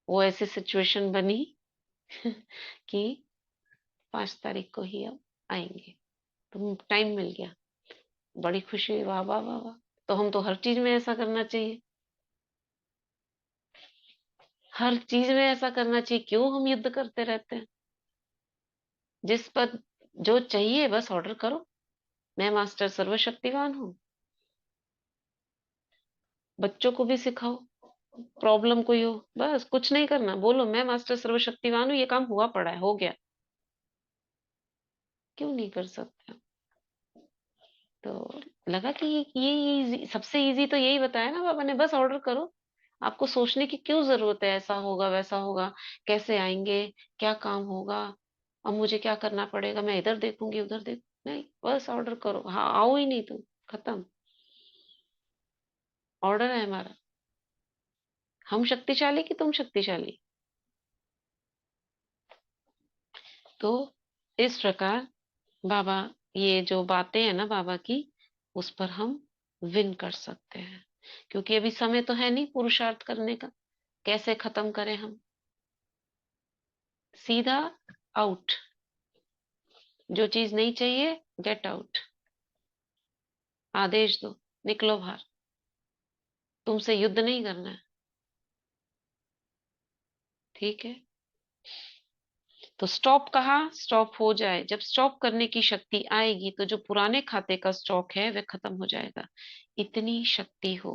वो ऐसी सिचुएशन बनी कि 5 तारीख को ही अब आएंगे, तो टाइम मिल गया। बड़ी खुशी हुई, वाह वाह वाह वाह। तो हम तो हर चीज में ऐसा करना चाहिए, हर चीज में ऐसा करना चाहिए। क्यों हम युद्ध करते रहते हैं? जिस पर जो चाहिए बस ऑर्डर करो, मैं मास्टर सर्वशक्तिवान हूँ। बच्चों को भी सिखाओ, प्रॉब्लम कोई हो बस कुछ नहीं करना, बोलो मैं मास्टर सर्वशक्तिवान हूँ, ये काम हुआ पड़ा है, हो गया। क्यों नहीं कर सकते? तो लगा कि ये सबसे इजी तो यही बताया ना बाबा ने, बस ऑर्डर करो। आपको सोचने की क्यों जरूरत है, ऐसा होगा वैसा होगा, कैसे आएंगे, क्या काम होगा, अब मुझे क्या करना पड़ेगा, मैं इधर देखूंगी उधर देख, नहीं, बस ऑर्डर करो। हाँ, आओ ही नहीं तुम, खत्म। ऑर्डर है हमारा, हम शक्तिशाली कि तुम शक्तिशाली। तो इस प्रकार बाबा, ये जो बातें हैं ना बाबा की, उस पर हम विन कर सकते हैं। क्योंकि अभी समय तो है नहीं पुरुषार्थ करने का, कैसे खत्म करें हम? सीधा आउट, जो चीज नहीं चाहिए गेट आउट, आदेश दो, निकलो बाहर, तुमसे युद्ध नहीं करना है। ठीक है, तो स्टॉप कहा, स्टॉप हो जाए। जब स्टॉप करने की शक्ति आएगी तो जो पुराने खाते का स्टॉक है वह खत्म हो जाएगा। इतनी शक्ति हो।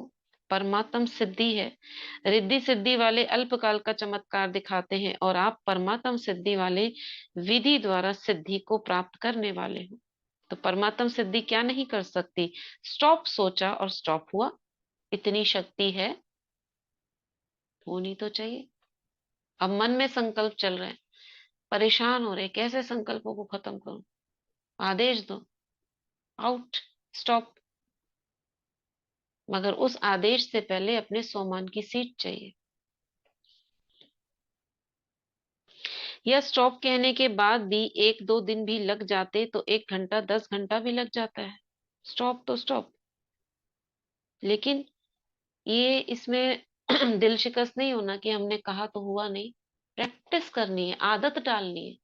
परमात्म सिद्धि है। रिद्धि सिद्धि वाले अल्पकाल का चमत्कार दिखाते हैं और आप परमात्म सिद्धि वाले विधि द्वारा सिद्धि को प्राप्त करने वाले हो। तो परमात्म सिद्धि क्या नहीं कर सकती? स्टॉप सोचा और स्टॉप हुआ। इतनी शक्ति है, होनी तो चाहिए। अब मन में संकल्प चल रहे हैं, परेशान हो रहे, कैसे संकल्पों को खत्म करूं? आदेश दो, आउट, स्टॉप। मगर उस आदेश से पहले अपने सोमान की सीट चाहिए। या स्टॉप कहने के बाद भी 1-2 दिन भी लग जाते तो 1 घंटा 10 घंटा भी लग जाता है। स्टॉप तो स्टॉप। लेकिन ये इसमें दिल शिकस्त नहीं होना कि हमने कहा तो हुआ नहीं। प्रैक्टिस करनी है, आदत डालनी है।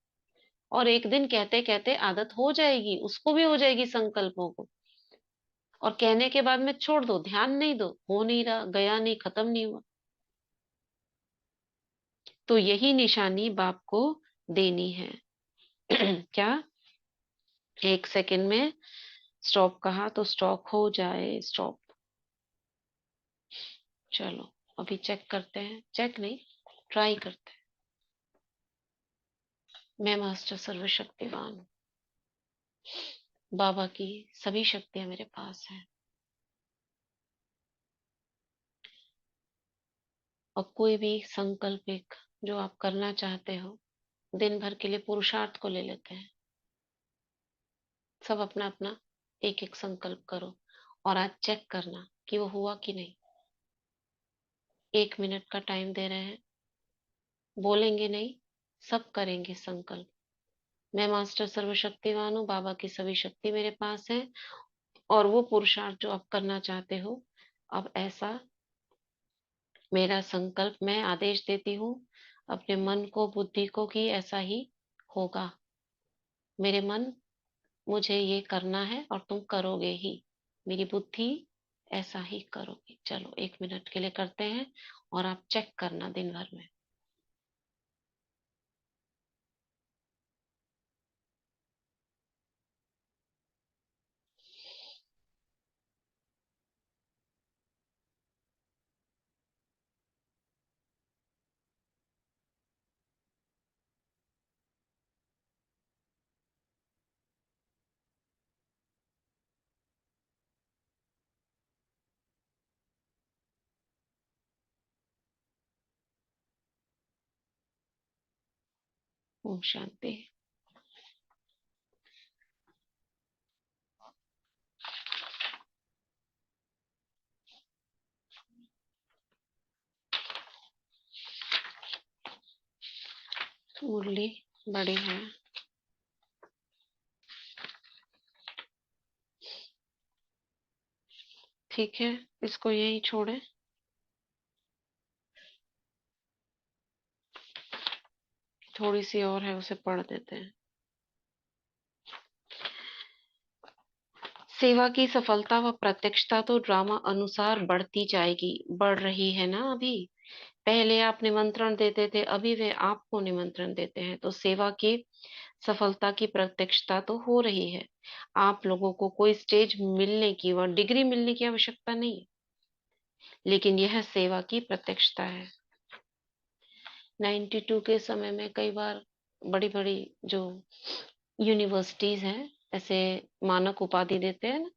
और एक दिन कहते कहते आदत हो जाएगी, उसको भी हो जाएगी संकल्पों को। और कहने के बाद में छोड़ दो, ध्यान नहीं दो, हो नहीं रहा, गया नहीं, खत्म नहीं हुआ। तो यही निशानी बाप को देनी है। क्या 1 सेकंड में स्टॉप कहा तो स्टॉप हो जाए, स्टॉप। चलो अभी चेक करते हैं, चेक नहीं, ट्राई करते हैं। मैं मास्टर सर्वशक्तिवान हूँ। बाबा की सभी शक्तियां मेरे पास हैं। और कोई भी संकल्प एक जो आप करना चाहते हो, दिन भर के लिए पुरुषार्थ को ले लेते हैं। सब अपना अपना एक एक संकल्प करो और आज चेक करना कि वो हुआ कि नहीं। 1 मिनट का टाइम दे रहे हैं, बोलेंगे नहीं, सब करेंगे संकल्प। मैं मास्टर सर्वशक्तिवान हूँ, बाबा की सभी शक्ति मेरे पास है। और वो पुरुषार्थ जो आप करना चाहते हो, अब ऐसा मेरा संकल्प, मैं आदेश देती हूँ अपने मन को, बुद्धि को कि ऐसा ही होगा। मेरे मन, मुझे ये करना है और तुम करोगे ही। मेरी बुद्धि ऐसा ही करोगी। चलो 1 मिनट के लिए करते हैं और आप चेक करना दिन भर में। ओम शांति। मुरली बड़ी है। ठीक है, इसको यही छोड़े। थोड़ी सी और है, उसे पढ़ देते हैं। सेवा की सफलता व प्रत्यक्षता तो ड्रामा अनुसार बढ़ती जाएगी, बढ़ रही है ना। अभी पहले आप निमंत्रण देते थे, अभी वे आपको निमंत्रण देते हैं। तो सेवा की सफलता की प्रत्यक्षता तो हो रही है। आप लोगों को कोई स्टेज मिलने की व डिग्री मिलने की आवश्यकता नहीं है, लेकिन यह सेवा की प्रत्यक्षता है। 92 के समय में कई बार बड़ी बड़ी जो यूनिवर्सिटीज हैं, ऐसे मानक उपाधि देते हैं ना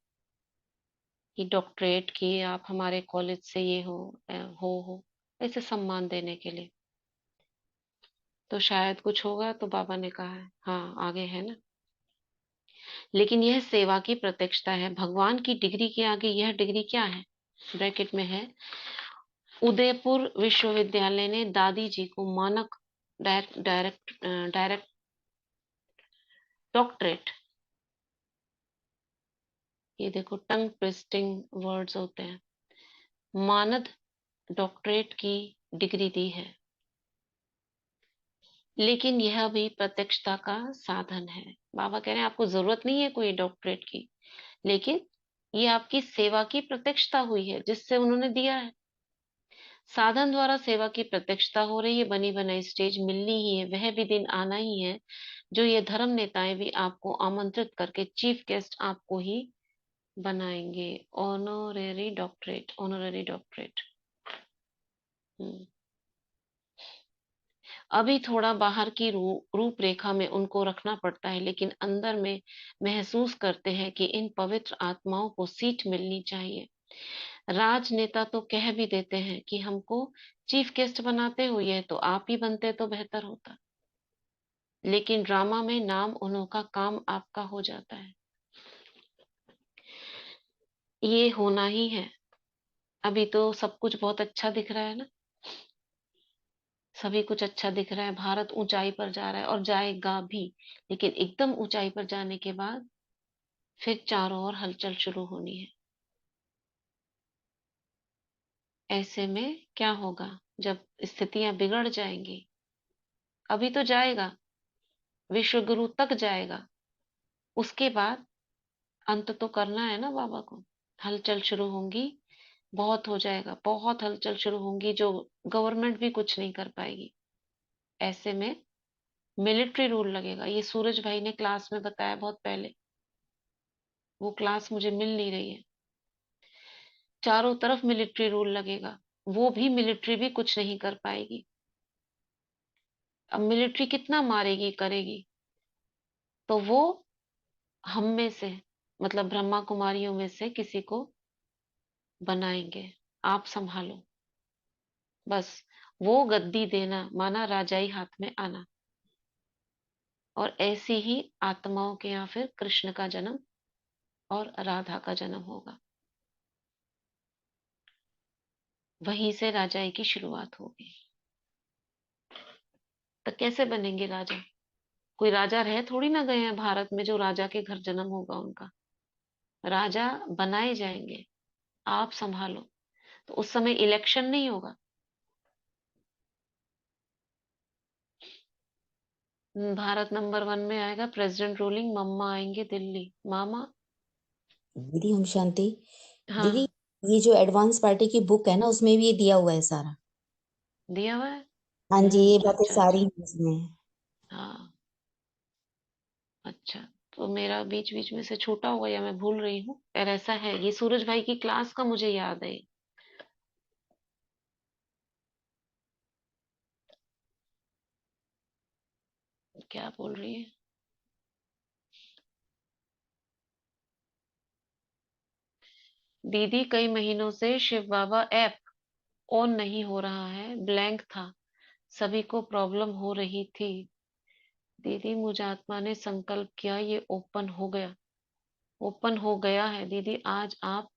कि डॉक्टरेट की आप हमारे कॉलेज से ये हो ऐसे सम्मान देने के लिए। तो शायद कुछ होगा, तो बाबा ने कहा है हाँ आगे है ना। लेकिन यह सेवा की प्रत्यक्षता है। भगवान की डिग्री के आगे यह डिग्री क्या है? ब्रैकेट में है, उदयपुर विश्वविद्यालय ने दादी जी को मानक डायरेक्ट डॉक्टरेट, ये देखो टंग ट्विस्टिंग वर्ड्स होते हैं, मानद डॉक्टरेट की डिग्री दी है। लेकिन यह भी प्रत्यक्षता का साधन है। बाबा कह रहे हैं आपको जरूरत नहीं है कोई डॉक्टरेट की, लेकिन ये आपकी सेवा की प्रत्यक्षता हुई है जिससे उन्होंने दिया है। साधन द्वारा सेवा की प्रत्यक्षता हो रही है, बनी बनाई स्टेज मिलनी ही है, वह भी दिन आना ही है जो ये धर्म नेताएं भी आपको आमंत्रित करके चीफ गेस्ट आपको ही बनाएंगे। ऑनोरेरी डॉक्टरेट, ऑनोरेरी डॉक्टरेट। अभी थोड़ा बाहर की रूपरेखा में उनको रखना पड़ता है, लेकिन अंदर में महसूस करते हैं कि इन पवित्र आत्माओं को सीट मिलनी चाहिए। राजनेता तो कह भी देते हैं कि हमको चीफ गेस्ट बनाते हो, यह तो आप ही बनते तो बेहतर होता, लेकिन ड्रामा में नाम उन्हों का, काम आपका हो जाता है। ये होना ही है। अभी तो सब कुछ बहुत अच्छा दिख रहा है ना, सभी कुछ अच्छा दिख रहा है, भारत ऊंचाई पर जा रहा है और जाएगा भी, लेकिन एकदम ऊंचाई पर जाने के बाद फिर चारों ओर हलचल शुरू होनी है। ऐसे में क्या होगा जब स्थितियां बिगड़ जाएंगी? अभी तो जाएगा, विश्व गुरु तक जाएगा, उसके बाद अंत तो करना है ना बाबा को। हलचल शुरू होंगी, बहुत हो जाएगा, बहुत हलचल शुरू होंगी जो गवर्नमेंट भी कुछ नहीं कर पाएगी। ऐसे में मिलिट्री रूल लगेगा। ये सूरज भाई ने क्लास में बताया बहुत पहले, वो क्लास मुझे मिल नहीं रही है। चारों तरफ मिलिट्री रूल लगेगा, वो भी मिलिट्री भी कुछ नहीं कर पाएगी। अब मिलिट्री कितना मारेगी करेगी, तो वो हम में से, मतलब ब्रह्मा कुमारियों में से किसी को बनाएंगे, आप संभालो। बस वो गद्दी देना माना राजाई हाथ में आना, और ऐसी ही आत्माओं के यहाँ फिर कृष्ण का जन्म और राधा का जन्म होगा। वहीं से राजाई की शुरुआत होगी। तो कैसे बनेंगे राजा? कोई राजा रह थोड़ी ना गए हैं भारत में जो राजा के घर जन्म होगा उनका। राजा बनाए जाएंगे, आप संभालो। तो उस समय इलेक्शन नहीं होगा। भारत नंबर 1 में आएगा प्रेसिडेंट रूलिंग, मम्मा आएंगे दिल्ली, मामा। दीदी हम शांति। दीदी हाँ, ये जो एडवांस पार्टी की बुक है ना उसमें भी ये दिया हुआ है सारा। दिया हुआ है। हाँ जी, ये बातें अच्छा सारी अच्छा। हैं इसमें। हाँ, अच्छा। तो मेरा बीच बीच में से छूटा हुआ या मैं भूल रही हूँ, और ऐसा है, ये सूरज भाई की क्लास का मुझे याद है। क्या बोल रही है? दीदी कई महीनों से शिव बाबा ऐप ऑन नहीं हो रहा है, ब्लैंक था, सभी को प्रॉब्लम हो रही थी। दीदी मुझ आत्मा ने संकल्प किया, ये ओपन हो गया, ओपन हो गया है दीदी। आज आप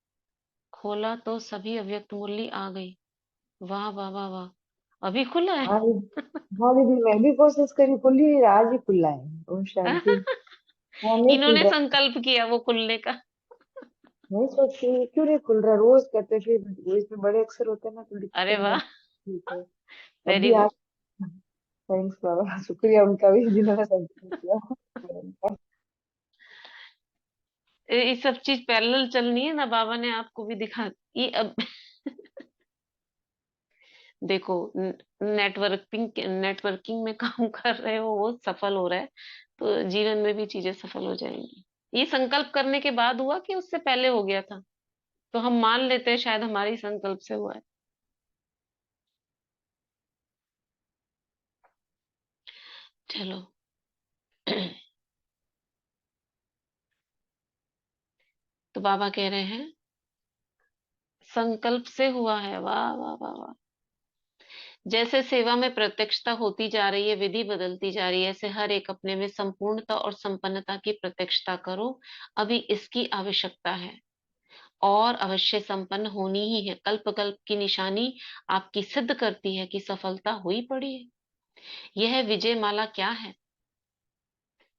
खोला तो सभी अव्यक्त मुरली आ गई। वाह वाह वाह वाह, अभी खुला है। हाँ हाँ दीदी, मैं भी कोशिश करी, खुल ही नहीं रहा, आज ही खुला है। ओम शांति। हाँ नहीं खुल इन्होंने रहा। संकल्प किया वो खुलने का। नहीं सोचती क्यों नहीं खुल रहा, रोज करते फिर वो इसमें बड़े अक्षर होते हैं ना तो अरे दिक्कत नहीं। वाह, ठीक है। अब वेरी भी आज। गुड। थैंक्स बाबा, शुक्रिया उनका भी जिन्होंने संकल्प किया। ये सब चीज पैरेलल चलनी है ना, बाबा ने आपको भी दिखा। ये अब देखो, नेटवर्किंग नेटवर्किंग में काम कर रहे हो, वो सफल हो रहा है, तो जीवन में भी चीजें सफल हो जाएंगी। ये संकल्प करने के बाद हुआ कि उससे पहले हो गया था? तो हम मान लेते हैं शायद हमारी संकल्प से हुआ है। चलो। तो बाबा कह रहे हैं संकल्प से हुआ है। वाह वाह वाह वाह। जैसे सेवा में प्रत्यक्षता होती जा रही है, विधि बदलती जा रही है, ऐसे हर एक अपने में संपूर्णता और संपन्नता की प्रत्यक्षता करो। अभी इसकी आवश्यकता है, और अवश्य संपन्न होनी ही है। कल्प कल्प की निशानी आपकी सिद्ध करती है कि सफलता हुई पड़ी है। यह विजय माला क्या है?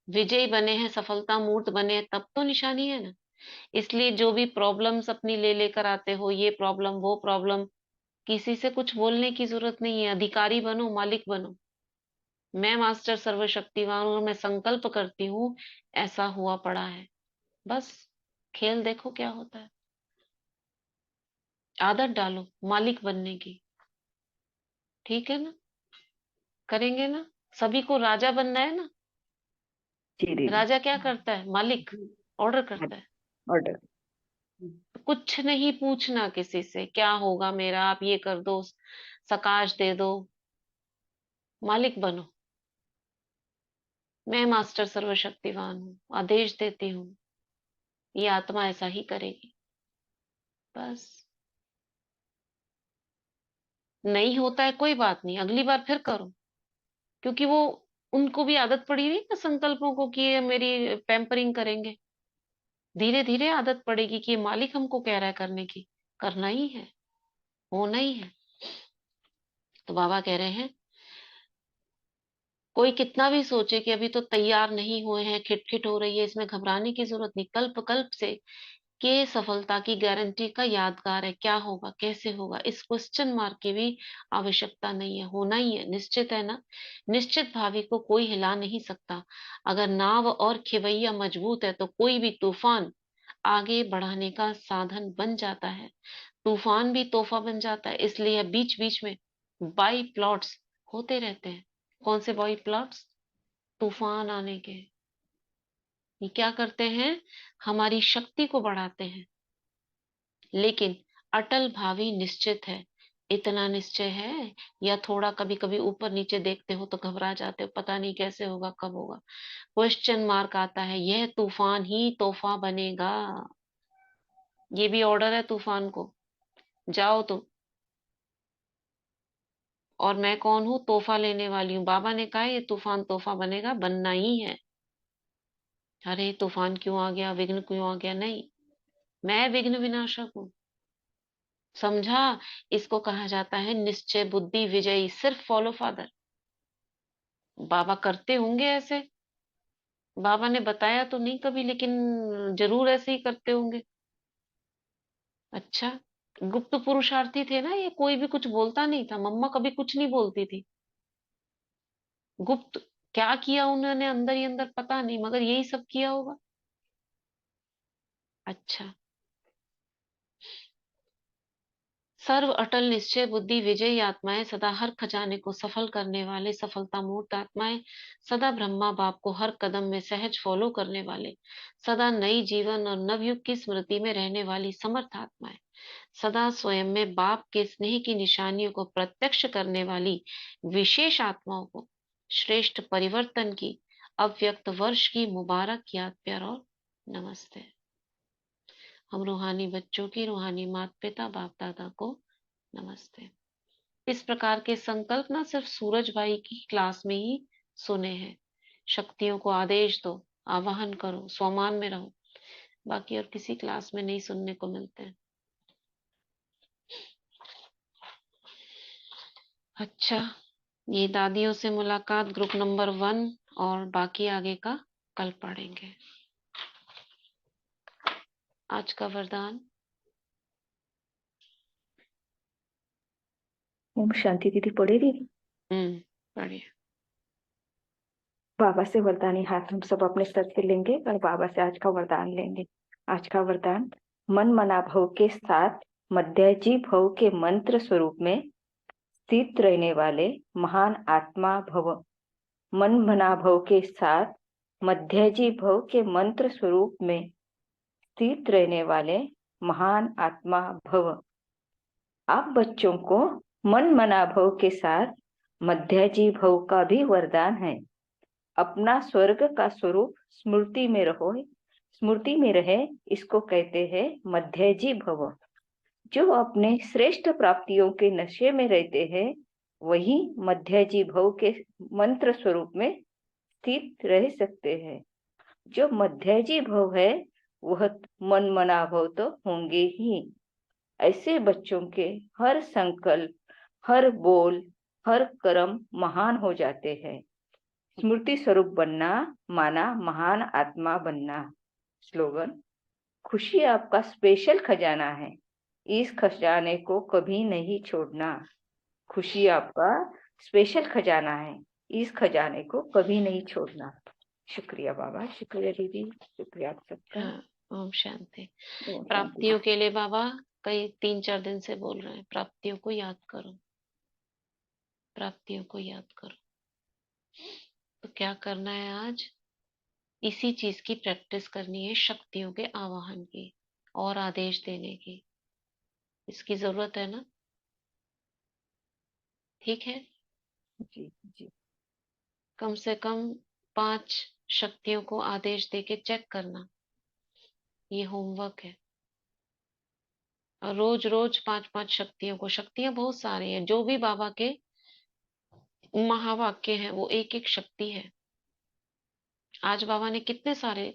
विजय बने हैं, सफलता मूर्त बने हैं, तब तो निशानी है ना। इसलिए जो भी प्रॉब्लम्स अपनी ले लेकर आते हो, ये प्रॉब्लम वो प्रॉब्लम, किसी से कुछ बोलने की जरूरत नहीं है। अधिकारी बनो, मालिक बनो। मैं मास्टर सर्वशक्तिवान हूं, मैं संकल्प करती हूँ, ऐसा हुआ पड़ा है। बस खेल देखो क्या होता है। आदत डालो मालिक बनने की। ठीक है ना? करेंगे ना? सभी को राजा बनना है ना? जी दीदी। राजा क्या करता है? मालिक ऑर्डर करता है। ऑर्डर। कुछ नहीं पूछना किसी से, क्या होगा मेरा, आप ये कर दो, सकाश दे दो, मालिक बनो। मैं मास्टर सर्वशक्तिवान हूँ, आदेश देती हूँ, ये आत्मा ऐसा ही करेगी। बस। नहीं होता है कोई बात नहीं, अगली बार फिर करो, क्योंकि वो उनको भी आदत पड़ी हुई है ना संकल्पों को कि ये मेरी पैम्परिंग करेंगे। धीरे धीरे आदत पड़ेगी कि ये मालिक हमको कह रहा है करने की, करना ही है, होना ही है। तो बाबा कह रहे हैं, कोई कितना भी सोचे कि अभी तो तैयार नहीं हुए हैं, खिटखिट हो रही है, इसमें घबराने की जरूरत नहीं। कल्प कल्प से के सफलता की गारंटी का यादगार है। क्या होगा, कैसे होगा, इस क्वेश्चन मार्क की भी आवश्यकता नहीं है, होना ही है, निश्चित है ना। निश्चित भावी को कोई हिला नहीं सकता। अगर नाव और खेवैया मजबूत है तो कोई भी तूफान आगे बढ़ाने का साधन बन जाता है। तूफान भी तोहफा बन जाता है। इसलिए बीच बीच में बाई प्लॉट्स होते रहते हैं। कौन से बाई प्लॉट्स? तूफान आने के। ये क्या करते हैं? हमारी शक्ति को बढ़ाते हैं। लेकिन अटल भावी निश्चित है। इतना निश्चय है, या थोड़ा कभी कभी ऊपर नीचे देखते हो तो घबरा जाते हो, पता नहीं कैसे होगा, कब होगा, क्वेश्चन मार्क आता है। यह तूफान ही तोहफा बनेगा। ये भी ऑर्डर है तूफान को, जाओ तुम। और मैं कौन हूँ? तोहफा लेने वाली हूँ। बाबा ने कहा ये तूफान तोहफा बनेगा, बनना ही है। अरे तूफान क्यों आ गया, विघ्न क्यों आ गया? नहीं, मैं विघ्न विनाशक हूँ। समझा? इसको कहा जाता है निश्चय बुद्धि विजयी। सिर्फ फॉलो फादर। बाबा करते होंगे ऐसे, बाबा ने बताया तो नहीं कभी, लेकिन जरूर ऐसे ही करते होंगे। अच्छा, गुप्त पुरुषार्थी थे ना ये, कोई भी कुछ बोलता नहीं था। मम्मा कभी कुछ नहीं बोलती थी। गुप्त क्या किया उन्होंने अंदर ही अंदर पता नहीं, मगर यही सब किया होगा। अच्छा, सर्व अटल निश्चय बुद्धि विजयी आत्माएं, सदा हर खजाने को सफल करने वाले सफलता मूर्त आत्माएं, सदा ब्रह्मा बाप को हर कदम में सहज फॉलो करने वाले, सदा नई जीवन और नवयुग की स्मृति में रहने वाली समर्थ आत्माएं, सदा स्वयं में बाप के स्नेह की निशानियों को प्रत्यक्ष करने वाली विशेष आत्माओं को श्रेष्ठ परिवर्तन की अव्यक्त वर्ष की मुबारक याद प्यार और नमस्ते। हम रूहानी बच्चों की रूहानी माता पिता बाप दादा को नमस्ते। इस प्रकार के संकल्प ना सिर्फ सूरज भाई की क्लास में ही सुने हैं। शक्तियों को आदेश दो, आवाहन करो, स्वमान में रहो, बाकी और किसी क्लास में नहीं सुनने को मिलते हैं। अच्छा, ये दादियों से मुलाकात ग्रुप नंबर 1 और बाकी आगे का कल पढ़ेंगे। आज का वरदान। ओम शांति दीदी पढ़े दीदी। पढ़िए। बाबा से वरदानी हाथ हम सब अपने सर से लेंगे और बाबा से आज का वरदान लेंगे। आज का वरदान, मन मना भव के साथ मध्याजी भव के मंत्र स्वरूप में स्थित रहने वाले महान आत्मा भव। मन मना भव के साथ मध्याजी भव के मंत्र स्वरूप में स्थित रहने वाले महान आत्मा भव। आप बच्चों को मन मना भव के साथ मध्याजी भव का भी वरदान है। अपना स्वर्ग का स्वरूप स्मृति में रहो, स्मृति में रहे, इसको कहते हैं मध्याजी भव। जो अपने श्रेष्ठ प्राप्तियों के नशे में रहते हैं वही मध्याजी भव के मंत्र स्वरूप में स्थित रह सकते हैं। जो मध्याजी भव है वह मन मना भव तो होंगे ही। ऐसे बच्चों के हर संकल्प, हर बोल, हर कर्म महान हो जाते हैं। स्मृति स्वरूप बनना माना महान आत्मा बनना। स्लोगन, खुशी आपका स्पेशल खजाना है, इस खजाने को कभी नहीं छोड़ना। खुशी आपका स्पेशल खजाना है, इस खजाने को कभी नहीं छोड़ना। शुक्रिया बाबा, शुक्रिया दीदी, शुक्रिया आप सबका। हाँ, ओम शांति। ओम शांति। प्राप्तियों के लिए बाबा कई 3-4 दिन से बोल रहे हैं, प्राप्तियों को याद करो। प्राप्तियों को याद करो। तो क्या करना है आज? इसी चीज की प्रैक्टिस करनी है, शक्तियों के आवाहन की और आदेश देने की। इसकी जरूरत है ना? ठीक है, जी जी। कम से कम 5 शक्तियों को आदेश देके चेक करना, ये होमवर्क है। और रोज रोज 5-5 शक्तियों को, शक्तियां बहुत सारी हैं, जो भी बाबा के महावाक्य हैं वो एक एक शक्ति है। आज बाबा ने कितने सारे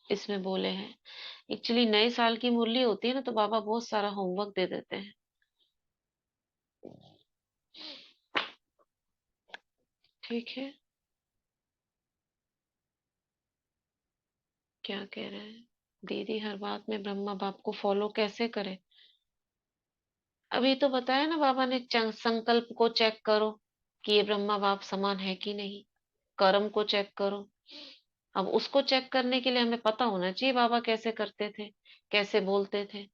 इसमें बोले हैं। एक्चुअली नए साल की मुरली होती है ना, तो बाबा बहुत सारा होमवर्क दे देते हैं। ठीक है, क्या कह रहे हैं दीदी? हर बात में ब्रह्मा बाप को फॉलो कैसे करें? अभी तो बताया ना बाबा ने, संकल्प को चेक करो कि ये ब्रह्मा बाप समान है कि नहीं। कर्म को चेक करो। अब उसको चेक करने के लिए हमें पता होना चाहिए बाबा कैसे करते थे, कैसे बोलते थे।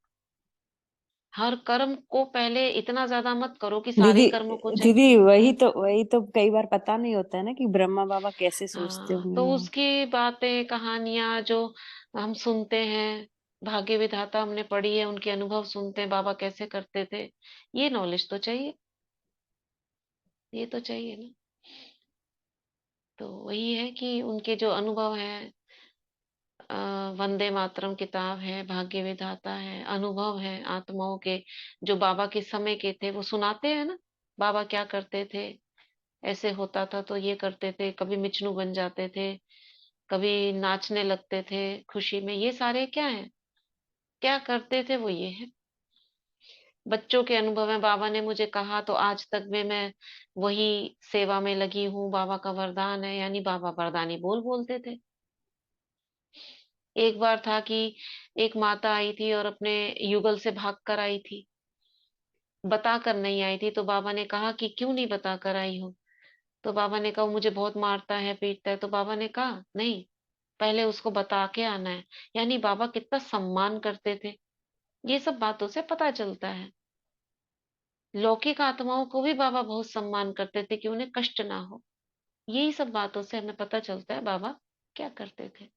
हर कर्म को पहले इतना ज्यादा मत करो कि सारे दीदी कर्मों को चेक। दीदी वही तो कई बार पता नहीं होता है ना कि ब्रह्मा बाबा कैसे सोचते हाँ, तो होंगे। उसकी बातें कहानियां जो हम सुनते हैं, भाग्य विधाता हमने पढ़ी है, उनके अनुभव सुनते हैं, बाबा कैसे करते थे, ये नॉलेज तो चाहिए, ये तो चाहिए ना। तो वही है कि उनके जो अनुभव है, वंदे मातरम किताब है, भाग्य विधाता है, अनुभव है आत्माओं के, जो बाबा के समय के थे, वो सुनाते हैं ना बाबा क्या करते थे। ऐसे होता था तो ये करते थे, कभी मिचनू बन जाते थे, कभी नाचने लगते थे खुशी में। ये सारे क्या है, क्या करते थे, वो ये है। बच्चों के अनुभव है, बाबा ने मुझे कहा तो आज तक में मैं वही सेवा में लगी हूँ, बाबा का वरदान है। यानी बाबा वरदानी बोल बोलते थे। एक बार था कि एक माता आई थी और अपने युगल से भाग कर आई थी, बता कर नहीं आई थी। तो बाबा ने कहा कि क्यों नहीं बता कर आई हो? तो बाबा ने कहा मुझे बहुत मारता है, पीटता है। तो बाबा ने कहा नहीं, पहले उसको बता के आना है। यानी बाबा कितना सम्मान करते थे, ये सब बातों से पता चलता है। लौकिक आत्माओं को भी बाबा बहुत सम्मान करते थे कि उन्हें कष्ट ना हो। यही सब बातों से हमें पता चलता है बाबा क्या करते थे।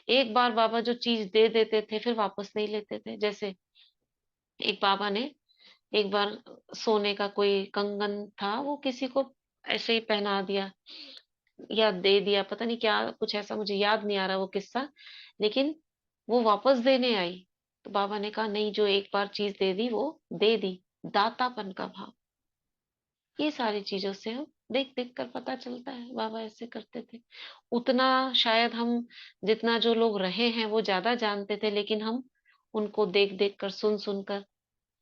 एक बार बाबा जो चीज दे देते थे फिर वापस नहीं लेते थे। जैसे एक बाबा ने एक बार सोने का कोई कंगन था, वो किसी को ऐसे ही पहना दिया या दे दिया, पता नहीं क्या कुछ ऐसा, मुझे याद नहीं आ रहा वो किस्सा। लेकिन वो वापस देने आई, तो बाबा ने कहा नहीं, जो एक बार चीज दे दी वो दे दी। दातापन का भाव, ये सारी चीजों से हम देख देख कर पता चलता है बाबा ऐसे करते थे। उतना शायद हम, जितना जो लोग रहे हैं वो ज्यादा जानते थे, लेकिन हम उनको देख देख कर, सुन सुन कर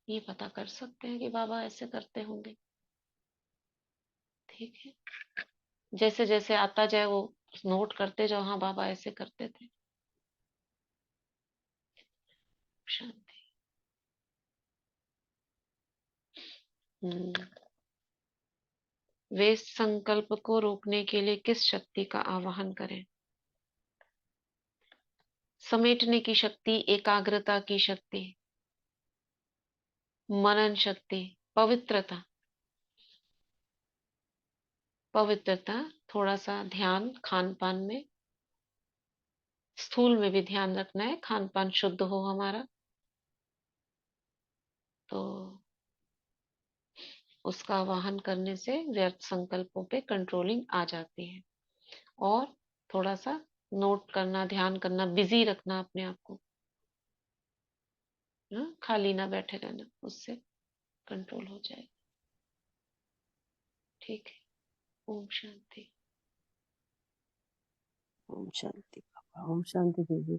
ये पता कर सकते हैं कि बाबा ऐसे करते होंगे। ठीक है, जैसे जैसे आता जाए वो नोट करते जाओ, हाँ बाबा ऐसे करते थे। शांति। हम्म। वे संकल्प को रोकने के लिए किस शक्ति का आवाहन करें? समेटने की शक्ति, एकाग्रता की शक्ति, मनन शक्ति, पवित्रता। पवित्रता, थोड़ा सा ध्यान खान पान में, स्थूल में भी ध्यान रखना है, खान पान शुद्ध हो हमारा। तो उसका आवाहन करने से व्यर्थ संकल्पों पे कंट्रोलिंग आ जाती है। और थोड़ा सा नोट करना, ध्यान करना, बिजी रखना अपने आप को, हाँ? खाली ना बैठे रहना, उससे कंट्रोल हो जाए। ठीक है, ओम शांति। ओम शांति बाबा, ओम शांति दीदी।